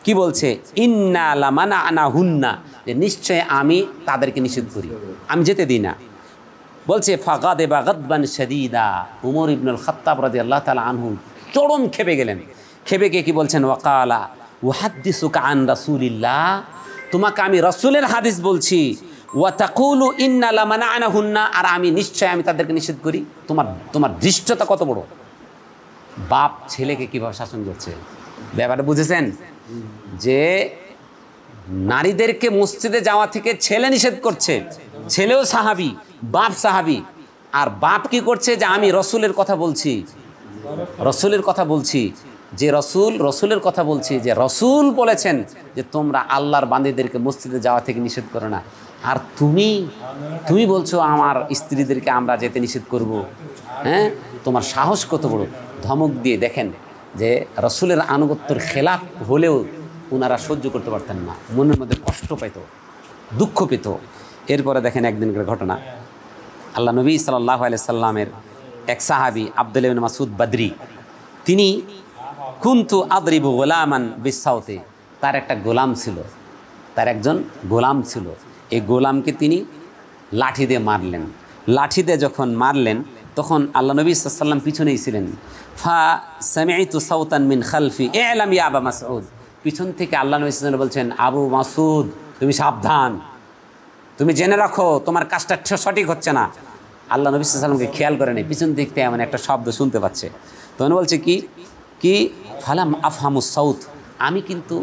কি বলছে, ইন্না লামানানা হুন্না, যে নিশ্চয় আমি তাদেরকে নিষেধ করি, আমি যেতে দিই না। বলছে ফাগাদেবা গাদবান শাদীদা, উমর ইবনুল খাত্তাব রাদিয়াল্লাহু তাআলা আনহু চরম খেপে গেলেন। খেপে গিয়ে কি বলছেন, ওয়াকালা উহাদ্দিসুকা আন রাসূলিল্লাহ, তোমাকে আমি রাসূলের হাদিস বলছি, ওয়া তাকুলু ইন্না লামানানা হুন্না, আর আমি নিশ্চয় আমি তাদেরকে নিষেধ করি। তোমার দৃষ্টতা কত বড়। বাপ ছেলেকে কীভাবে শাসন করছে, ব্যাপারটা বুঝেছেন? যে নারীদেরকে মসজিদে যাওয়া থেকে ছেলে নিষেধ করছে, ছেলেও সাহাবী, বাপ সাহাবী, আর বাপ কি করছে, যে আমি রসুলের কথা বলছি, যে রসুলের কথা বলছি, যে রসুল বলেছেন যে তোমরা আল্লাহর বান্দীদেরকে মসজিদে যাওয়া থেকে নিষেধ করো না, আর তুমি বলছো আমার স্ত্রীদেরকে আমরা যেতে নিষেধ করব। হ্যাঁ, তোমার সাহস কত বড়। ধমক দিয়ে দেখেন যে রসুলের আনুগত্যের খেলাফ হলেও ওনারা সহ্য করতে পারতেন না, মনের মধ্যে কষ্ট পেত, দুঃখ পেত। এরপরে দেখেন একদিনকার ঘটনা, আল্লাহ নবী সাল্লাল্লাহু আলাইহি সাল্লামের এক সাহাবী আব্দুল্লাহ ইবনে মাসউদ বদরি, তিনি কুনতু আদরিবু গোলামান বিসাউতে, তার একজন গোলাম ছিল। এই গোলামকে তিনি লাঠি দিয়ে মারলেন। লাঠি দিয়ে যখন মারলেন তখন আল্লাহ নবী সাল্লাল্লাহু আলাইহি সাল্লাম পিছনেই ছিলেন। ফা সামি'তু সাউতান মিন খালফি ই'লাম ইয়া আবা মাসউদ, পিছন থেকে আল্লাহ নবী সাল্লাল্লাহু আলাইহি ওয়াসাল্লাম বলছেন, আবু মাসউদ তুমি সাবধান, তুমি জেনে রাখো তোমার কাজটা সঠিক হচ্ছে না। আল্লাহ নবী সাল্লাল্লাহু আলাইহি ওয়াসাল্লামকে খেয়াল করে নেই, পিছন দিক থেকে এমন একটা শব্দ শুনতে পাচ্ছে। তখন বলছে কি ফালাম আফহামু সাউত, আমি কিন্তু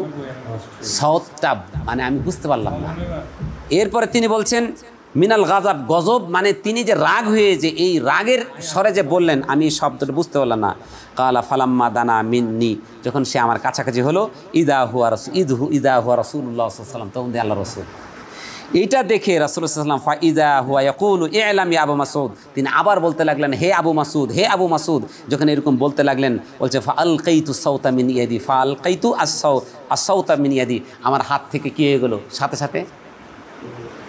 সাউতটা মানে আমি বুঝতে পারলাম না। এরপরে তিনি বলছেন মিনাল গাজাব, গজব মানে তিনি যে রাগ হয়ে, যে এই রাগের স্বরে যে বললেন, আমি এই শব্দটা বুঝতে পারলাম না। কালা ফালাম্মা দানা মিন্নি, যখন সে আমার কাছাকাছি হলো, ইদা হুয়া রাসূলুল্লাহ সাল্লাল্লাহু আলাইহি ওয়াসাল্লাম, তখন আল্লাহ রাসূল এইটা দেখে রাসূলুল্লাহ সাল্লাল্লাহু আলাইহি ওয়াসাল্লাম ফা ইদা হুয়া ইয়াকুলু ই'লাম ইয়া আবু মাসউদ, তিনি আবার বলতে লাগলেন, হে আবু মাসউদ। যখন এরকম বলতে লাগলেন, বলছে ফা আলকাইতু সাউতা মিন ইয়াদি, ফা আলকাইতু আস-সাউতা মিন ইয়াদি, আমার হাত থেকে কি হয়ে গেল, সাথে সাথে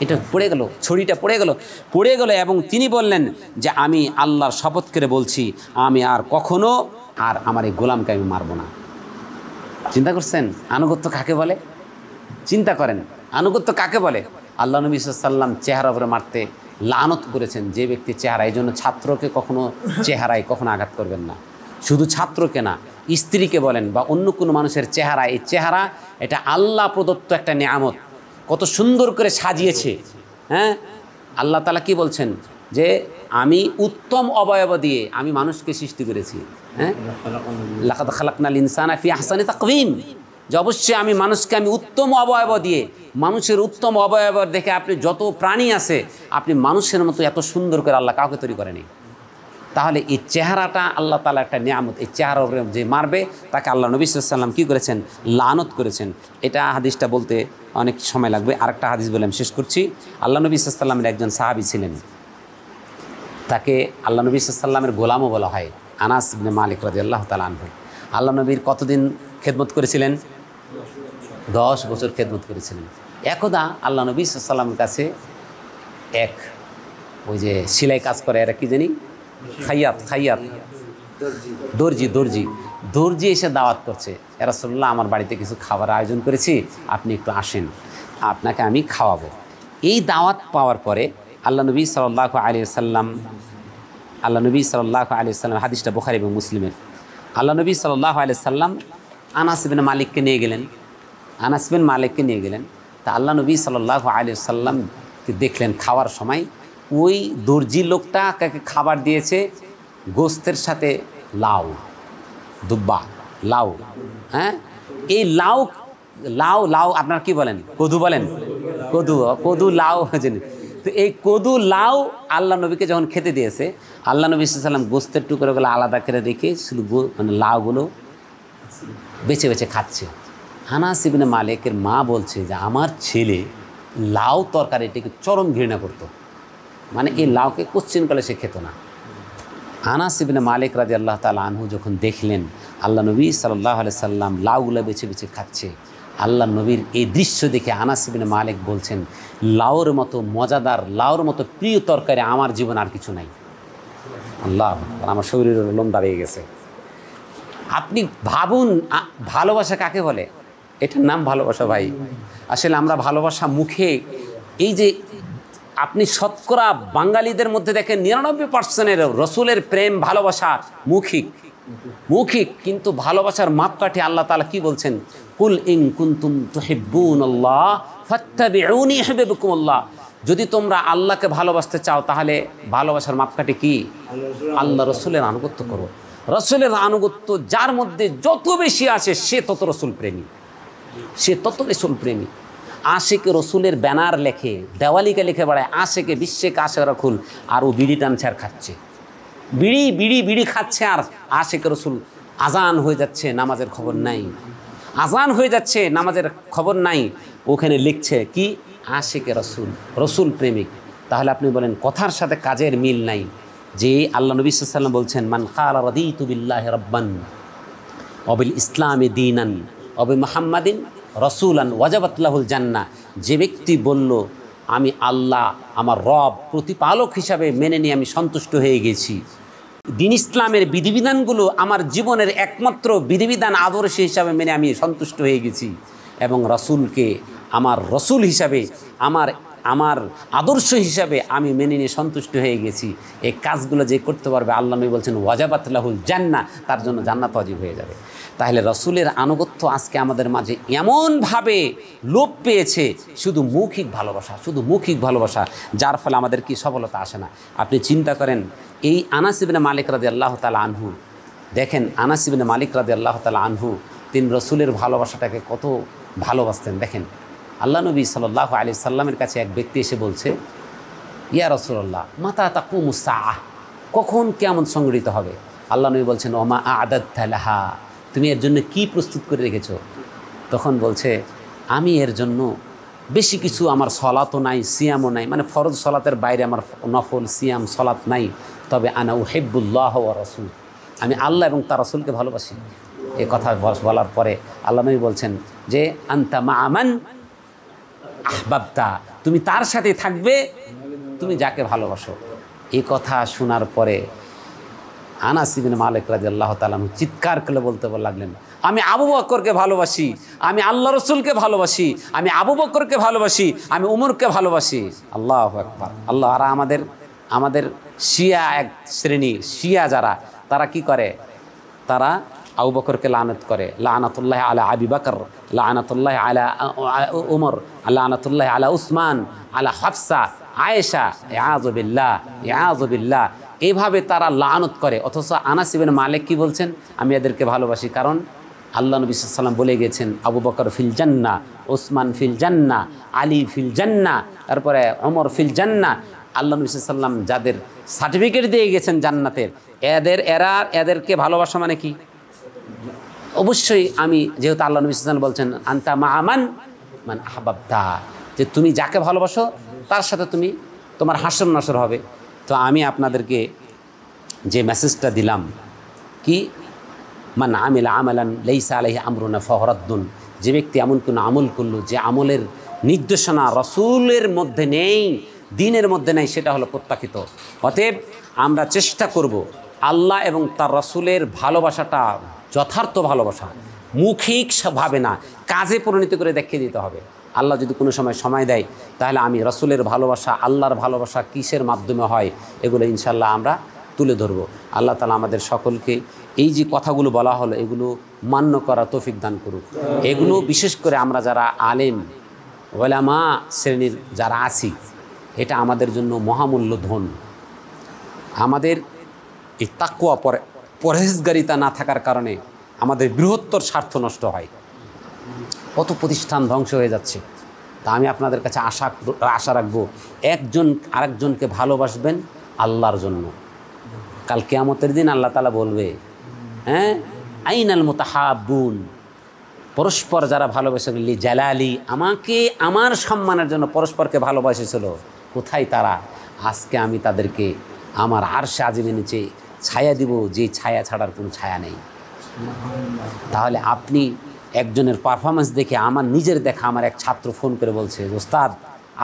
এটা পড়ে গেল, ছড়িটা পড়ে গেল। এবং তিনি বললেন যে আমি আল্লাহর শপথ করে বলছি, আমি আর কখনো আর আমার এই গোলামকে আমি মারব না। চিন্তা করছেন আনুগত্য কাকে বলে? চিন্তা করেন আনুগত্য কাকে বলে? আল্লাহ নবী সাল্লাল্লাহু আলাইহি ওয়াসাল্লাম চেহারা উপরে মারতে লানত করেছেন, যে ব্যক্তি চেহারা, এই জন্য ছাত্রকে কখনো চেহারায় কখনো আঘাত করবেন না। শুধু ছাত্রকে না, স্ত্রীকে বলেন বা অন্য কোনো মানুষের চেহারা, এই চেহারা এটা আল্লাহ প্রদত্ত একটা নিয়ামত, কত সুন্দর করে সাজিয়েছে। হ্যাঁ, আল্লাহ তাআলা কি বলছেন, যে আমি উত্তম অবয়ব দিয়ে আমি মানুষকে সৃষ্টি করেছি। হ্যাঁ, লাকাদ খালাকনাল ইনসানা ফি আহসানি তাকওয়িম, যে অবশ্যই আমি মানুষকে আমি উত্তম অবয়ব দিয়ে, মানুষের উত্তম অবয়ব দেখে আপনি যত প্রাণী আছে, আপনি মানুষের মতো এত সুন্দর করে আল্লাহ কাউকে তৈরি করেনি। তাহলে এই চেহারাটা আল্লাহ তাআলা একটা নিয়ামত, এই চেহারার উপরে যে মারবে তাকে আল্লাহ নবী সাল্লাল্লাহু আলাইহি ওয়াসাল্লাম কী করেছেন, লানত করেছেন। এটা হাদিসটা বলতে অনেক সময় লাগবে, আরেকটা হাদিস বলে আমি শেষ করছি। আল্লাহ নবী সাল্লাল্লাহু আলাইহি ওয়াসাল্লামের একজন সাহাবী ছিলেন, তাকে আল্লাহ নবী সাল্লাল্লাহু আলাইহি ওয়াসাল্লামের গোলামও বলা হয়, আনাস ইবনে মালিক রাদিয়াল্লাহু তাআলা আনহু। আল্লাহ নবীর কতদিন খেদমত করেছিলেন? 10 বছর খেদমত করেছিলেন। একদা আল্লাহ নবী সাল্লামের কাছে এক ওই যে সেলাই কাজ করে এরা কি জানি খাইয়াত দর্জি এসে দাওয়াত করছে, এ রাসূলুল্লাহ আমার বাড়িতে কিছু খাবার আয়োজন করেছি, আপনি একটু আসেন, আপনাকে আমি খাওয়াবো। এই দাওয়াত পাওয়ার পরে আল্লাহ নবী সাল্লাল্লাহু আলাইহি ওয়াসাল্লাম হাদিসটা বুখারী এবং মুসলিমের, আল্লাহ নবী সাল্লাল্লাহু আলাইহি ওয়াসাল্লাম আনাস ইবনে মালিককে নিয়ে গেলেন। তা আল্লাহ নবী সাল্লাল্লাহু আলাইহি ওয়াসাল্লামকে দেখলেন খাওয়ার সময় ওই দর্জি লোকটা কাকে খাবার দিয়েছে গোস্তের সাথে লাউ, দুব্বা লাউ, হ্যাঁ এই লাউ আপনারা কি বলেন, কদু বলেন, কদু লাউ। তো এই কদু লাউ আল্লাহ নবীকে যখন খেতে দিয়েছে, আল্লাহ নবী সাল্লাল্লাহু আলাইহি ওয়াসাল্লাম গোস্তের টুকরোগুলো আলাদা করে রেখে শুধু মানে লাউগুলো বেছে বেছে খাচ্ছে। আনাস ইবনে মালিকের মা বলছে যে আমার ছেলে লাউ তরকারিটিকে চরম ঘৃণা করত, মানে এই লাউকে কোশ্চিনকালে সে খেত না। আনাস ইবনে মালিক রাদিয়াল্লাহু তাআলা আনহু যখন দেখলেন আল্লাহ নবী সাল্লাল্লাহু আলাইহি সাল্লাম লাউগুলো বেছে বেছে খাচ্ছে, আল্লাহ নবীর এই দৃশ্য দেখে আনাস ইবনে মালিক বলছেন, লাউর মতো মজাদার, লাউর মতো প্রিয় তরকারি আমার জীবন আর কিছু নাই। আল্লাহ, আমার শরীরের লোম দাঁড়িয়ে গেছে। আপনি ভাবুন ভালোবাসা কাকে বলে, এটার নাম ভালোবাসা ভাই। আসলে আমরা ভালোবাসা মুখে, এই যে আপনি শতকরা বাঙালিদের মধ্যে দেখেন 99% রসুলের প্রেম ভালোবাসা মৌখিক, কিন্তু ভালোবাসার মাপকাঠি আল্লাহ তাআলা কি বলছেন, কুল ইন কুনতুম তুহিব্বুনাল্লাহ ফাত্তাবিউনি ইউহিব্বুকুমুল্লাহ, যদি তোমরা আল্লাহকে ভালোবাসতে চাও তাহলে ভালোবাসার মাপকাঠি কি, আল্লাহ রসুলের আনুগত্য করো। রসুলের আনুগত্য যার মধ্যে যত বেশি আছে সে তত রসুল প্রেমী। আশিকে রসুলের ব্যানার লেখে, দেওয়ালিকে লিখে বেড়ায় আশিকে বিশ্বেকে আশে রাখুল, আর ও বিড়ি টানছে আর খাচ্ছে, বিড়ি খাচ্ছে, আর আশিকে রসুল আজান হয়ে যাচ্ছে নামাজের খবর নাই, ওখানে লিখছে কি আশিকে রসুল প্রেমিক। তাহলে আপনি বলেন কথার সাথে কাজের মিল নাই। যে আল্লাহ নবী সাল্লাল্লাহু আলাইহি ওয়াসাল্লাম বলছেন, মান ক্বালা রাদিতু বিল্লাহি রাব্বান ওয়া বিল ইসলামি দীনান ওয়া বি মুহাম্মাদিন রাসূলান ওয়াজাবাত লাহুল জান্নাহ, যে ব্যক্তি বলল আমি আল্লাহ আমার রব প্রতিপালক হিসাবে মেনে নিয়ে আমি সন্তুষ্ট হয়ে গেছি, দিন ইসলামের বিধিবিধানগুলো আমার জীবনের একমাত্র বিধিবিধান আদর্শ হিসাবে মেনে আমি সন্তুষ্ট হয়ে গেছি, এবং রাসূলকে আমার রসুল হিসাবে আমার আদর্শ হিসাবে আমি মেনে নিয়ে সন্তুষ্ট হয়ে গেছি, এই কাজগুলো যে করতে পারবে আল্লাহ নবী বলছেন ওয়াজাবাত লাহুল জান্নাহ, তার জন্য জান্নাত ওয়াজিব হয়ে যাবে। তাহলে রসুলের আনুগত্য আজকে আমাদের মাঝে এমনভাবে লোপ পেয়েছে, শুধু মৌখিক ভালোবাসা, যার ফলে আমাদের কি সফলতা আসে না। আপনি চিন্তা করেন, এই আনাস ইবনে মালিক রাদিয়াল্লাহু তাআলা আনহু, দেখেন আনাস ইবনে মালিক রাদিয়াল্লাহু তাআলা আনহু তিনি রসুলের ভালোবাসাটাকে কত ভালোবাসতেন। দেখেন আল্লাহ নবী সাল্লাল্লাহু আলাইহি সাল্লামের কাছে এক ব্যক্তি এসে বলছে, ইয়া রাসূলুল্লাহ মাতা তাকুমুস সাআহ, কখন কিয়ামত সংঘটিত হবে? আল্লাহ নবী বলছেন, ওমা আ'দাদতা লাহা, তুমি এর জন্য কি প্রস্তুত করে রেখেছো? তখন বলছে, আমি এর জন্য বেশি কিছু, আমার সলাতও নাই, সিয়ামও নাই, মানে ফরজ সলাতের বাইরে আমার নফল সিয়াম সলাত নাই, তবে আনা উহিব্বুল্লাহ ওয়া রাসূল, আমি আল্লাহ এবং তার রাসূলকে ভালোবাসি। এই কথা বলার পরে আল্লাহ নবী বলছেন যে আনতা মা'a মান আহবাবতা, তুমি তার সাথে থাকবে তুমি যাকে ভালোবাসো। এই কথা শোনার পরে আনাস ইবনে মালিক রাদিয়াল্লাহু তাআলা চিৎকার করে বলতে লাগলেন, আমি আবু বকরকে ভালোবাসি, আমি আল্লাহ রসুলকে ভালোবাসি, আমি আবু বকরকে ভালোবাসি, আমি উমরকে ভালোবাসি। আল্লাহু আকবার। আল্লাহ। আর আমাদের শিয়া এক শ্রেণী, শিয়া যারা, তারা কি করে, তারা আবু বকরকে লানত করে, লানাতুল্লাহ আলা আবি বকর, লানাতুল্লাহ আলা উমর, লানাতুল্লাহ আলা উসমান, আলা হাফসা, আয়েশা, ইআযু বিল্লাহ, এইভাবে তারা লানত করে। অথচ আনাস ইবনে মালিক কি বলছেন, আমি এদেরকে ভালোবাসি, কারণ আল্লাহ নবী সাল্লাল্লাহু আলাইহি ওয়াসাল্লাম বলে গেছেন আবু বকর ফিল জান্নাহ, উসমান ফিল জান্নাহ, আলী ফিল জান্নাহ, তারপরে ওমর ফিল জান্নাহ। আল্লাহ নবী সাল্লাল্লাহু আলাইহি ওয়াসাল্লাম যাদের সার্টিফিকেট দিয়ে গেছেন জান্নাতের, এদেরকে ভালোবাসা মানে কি? অবশ্যই আমি, যেহেতু আল্লাহ নবী সাল্লাল্লাহু আলাইহি ওয়াসাল্লাম বলছেন আনতা মা'a মান আহবাবতা, যে তুমি যাকে ভালোবাসো তার সাথে তোমার হাসর নাসর হবে। তো আমি আপনাদেরকে যে মেসেজটা দিলাম কি, মান আমিলা আমালান লাইসা আলাইহি আমরুনা ফাহুয়া রাদ্দুন, যে ব্যক্তি এমন কোনো আমল করলো যে আমলের নির্দেশনা রসুলের মধ্যে নেই, দিনের মধ্যে নেই, সেটা হলো প্রত্যাখ্যিত। অতএব আমরা চেষ্টা করব আল্লাহ এবং তার রসুলের ভালোবাসাটা যথার্থ ভালোবাসা, মৌখিকভাবে না, কাজে পরিণত করে দেখিয়ে দিতে হবে। আল্লাহ যদি কোনো সময় দেয়, তাহলে আমি রসুলের ভালোবাসা, আল্লাহর ভালোবাসা কিসের মাধ্যমে হয়, এগুলো ইনশাল্লাহ আমরা তুলে ধরব। আল্লাহ তাআলা আমাদের সকলকে এই যে কথাগুলো বলা হলো এগুলো মান্য করার তৌফিক দান করুক। এগুলো বিশেষ করে আমরা যারা আলেম ওলামা শ্রেণীর যারা আছি, এটা আমাদের জন্য মহামূল্য ধন। আমাদের এই তাকওয়া পরহেজগারিতা না থাকার কারণে আমাদের বৃহত্তর স্বার্থ নষ্ট হয়, কত প্রতিষ্ঠান ধ্বংস হয়ে যাচ্ছে। তা আমি আপনাদের কাছে আশা রাখবো, একজন আরেকজনকে ভালোবাসবেন আল্লাহর জন্য। কাল কিয়ামতের দিন আল্লাহ তাআলা বলবে, হ্যাঁ, আইনাল মুতাহাব্বুন, পরস্পর যারা ভালোবেসে লি জালালি, আমাকে আমার সম্মানের জন্য পরস্পরকে ভালোবাসেছিল, কোথায় তারা? আজকে আমি তাদেরকে আমার আরশে আজিমের নিচে ছায়া দিব, যে ছায়া ছাড়ার কোনো ছায়া নেই। তাহলে আপনি একজনের পারফরমেন্স দেখে, আমার নিজের দেখা আমার এক ছাত্র ফোন করে বলছে, ওস্তাদ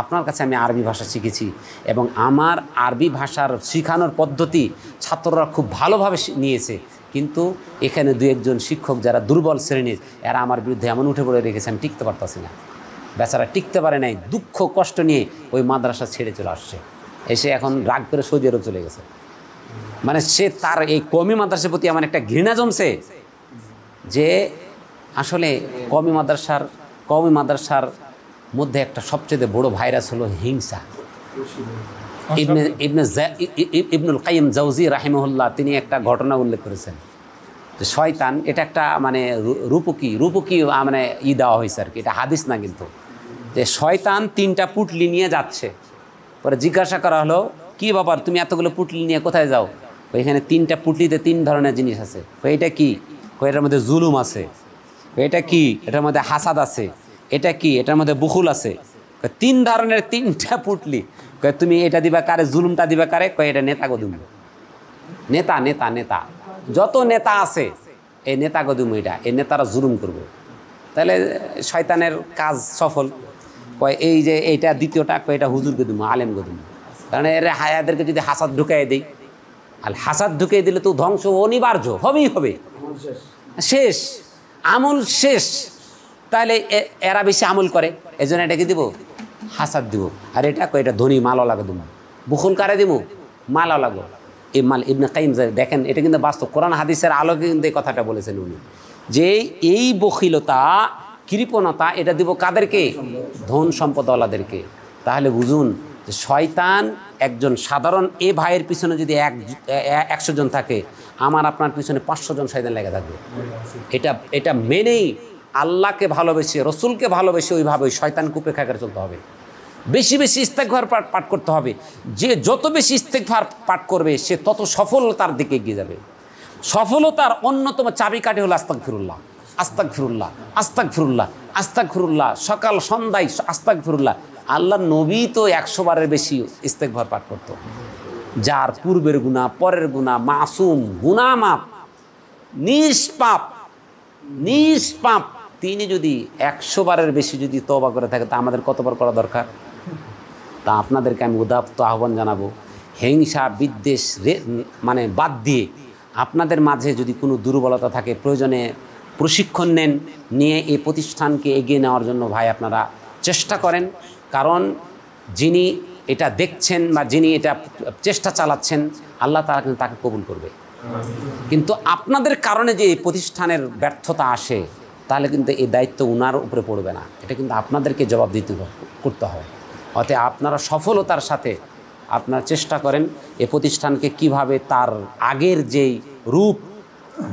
আপনার কাছে আমি আরবি ভাষা শিখেছি এবং আমার আরবি ভাষার শেখানোর পদ্ধতি ছাত্ররা খুব ভালোভাবে নিয়েছে, কিন্তু এখানে দু একজন শিক্ষক যারা দুর্বল শ্রেণীর, এরা আমার বিরুদ্ধে এমন উঠে পড়ে রেখেছে, আমি টিকতে পারতাছি না। বেচারা টিকতে পারে নাই, দুঃখ কষ্ট নিয়ে ওই মাদ্রাসা ছেড়ে চলে আসছে, এসে এখন রাগ করে সৌদি আরব চলে গেছে। মানে সে তার এই কওমি মাদ্রাসার প্রতি এমন একটা ঘৃণা জমছে যে আসলে কওমি মাদ্রাসার মধ্যে একটা সবচেয়ে বড় ভাইরাস হলো হিংসা। ইবনুল কাইয়িম জাওজি রাহিমাহুল্লাহ তিনি একটা ঘটনা উল্লেখ করেছেন যে শয়তান, এটা একটা মানে রূপকী মানে দেওয়া হয়েছে আর কি, এটা হাদিস না কিন্তু, যে শয়তান 3টা পুটলি নিয়ে যাচ্ছে। পরে জিজ্ঞাসা করা হলো, কি ব্যাপার তুমি এতগুলো পুটলি নিয়ে কোথায় যাও? ওইখানে 3টা পুটলিতে 3 ধরনের জিনিস আছে। এটা কি? এটার মধ্যে জুলুম আছে। এটা কি? এটার মধ্যে হাসাদ আছে। এটা কি? এটার মধ্যে বুখুল আছে। 3 ধরনের 3টা পুটলি। তুমি এটা দিবা কারে? জুলুমটা দিবা কারে? এটা নেতা গদুম, নেতা নেতা নেতা যত নেতা আছে এই নেতা গদুম, এই নেতারা জুলুম করবে। তাহলে শয়তানের কাজ সফল। এই যে এইটা দ্বিতীয়টা, এটা হুজুর গদুম, আলেম গদুম। কারণ এদেরকে যদি হাসাদ ঢুকাই দেই, আর হাসাদ ঢুকিয়ে দিলে তো ধ্বংস অনিবার্য হবেই হবে, শেষ আমল শেষ। তাহলে এরা বেশি আমল করে, এই জন্য এটাকে দিব হাসাদ দিব। আর এটা ধনী মালও লাগো দিব, বুকুল কারে দিব? মালও লাগো। এই মাল ইবনে কাইয়িম দেখেন, এটা কিন্তু বাস্তব, কোরআন হাদিসের আলোকে কিন্তু এই কথাটা বলেছেন উনি, যে এই বখিলতা কৃপণতা এটা দিব কাদেরকে? ধন সম্পদওয়ালাদেরকে। তাহলে বুঝুন যে শয়তান একজন সাধারণ এ ভাইয়ের পিছনে যদি 100 জন থাকে, আমার আপনার পিছনে 500 জন শয়তান লেগে থাকবে। এটা মেনেই আল্লাহকে ভালোবেসে, রসুলকে ভালোবেসে ওইভাবে ওই শয়তানকে উপেক্ষা করে চলতে হবে। বেশি বেশি ইস্তেগফার পাঠ করতে হবে। যে যত বেশি ইস্তেগফার পাঠ করবে সে তত সফলতার দিকে এগিয়ে যাবে। সফলতার অন্যতম চাবিকাঠি হলো আস্তাগফিরুল্লাহ, আস্তাগফিরুল্লাহ, আস্তাগফিরুল্লাহ, আস্তাগফিরুল্লাহ। সকাল সন্ধ্যায় আস্তাগফিরুল্লাহ। আল্লাহর নবী তো 100 বারের বেশি ইস্তেগফার পাঠ করত। যার পূর্বের গুনাহ, পরের গুনাহ, মাসুম, গুনাহ মাপ, নিষ্পাপ, তিনি যদি 100 বারের বেশি যদি তওবা করে থাকে, তা আমাদের কতবার করা দরকার? তা আপনাদেরকে আমি উদাত্ত আহ্বান জানাবো, হিংসা বিদ্বেষ মানে বাদ দিয়ে আপনাদের মাঝে যদি কোনো দুর্বলতা থাকে, প্রয়োজনে প্রশিক্ষণ নিয়ে এই প্রতিষ্ঠানকে এগিয়ে নেওয়ার জন্য ভাই আপনারা চেষ্টা করেন। কারণ যিনি এটা দেখছেন বা যিনি এটা চেষ্টা চালাচ্ছেন, আল্লাহ তাআলা কিন্তু তাকে কবুল করবে। কিন্তু আপনাদের কারণে যে এই প্রতিষ্ঠানের ব্যর্থতা আসে, তাহলে কিন্তু এই দায়িত্ব উনার উপরে পড়বে না, এটা কিন্তু আপনাদেরকে জবাবদিহি করতে হবে। অতএব আপনারা সফলতার সাথে আপনারা চেষ্টা করেন এ প্রতিষ্ঠানকে কিভাবে তার আগের যেই রূপ,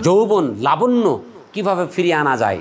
যৌবন, লাবণ্য কিভাবে ফিরিয়ে আনা যায়।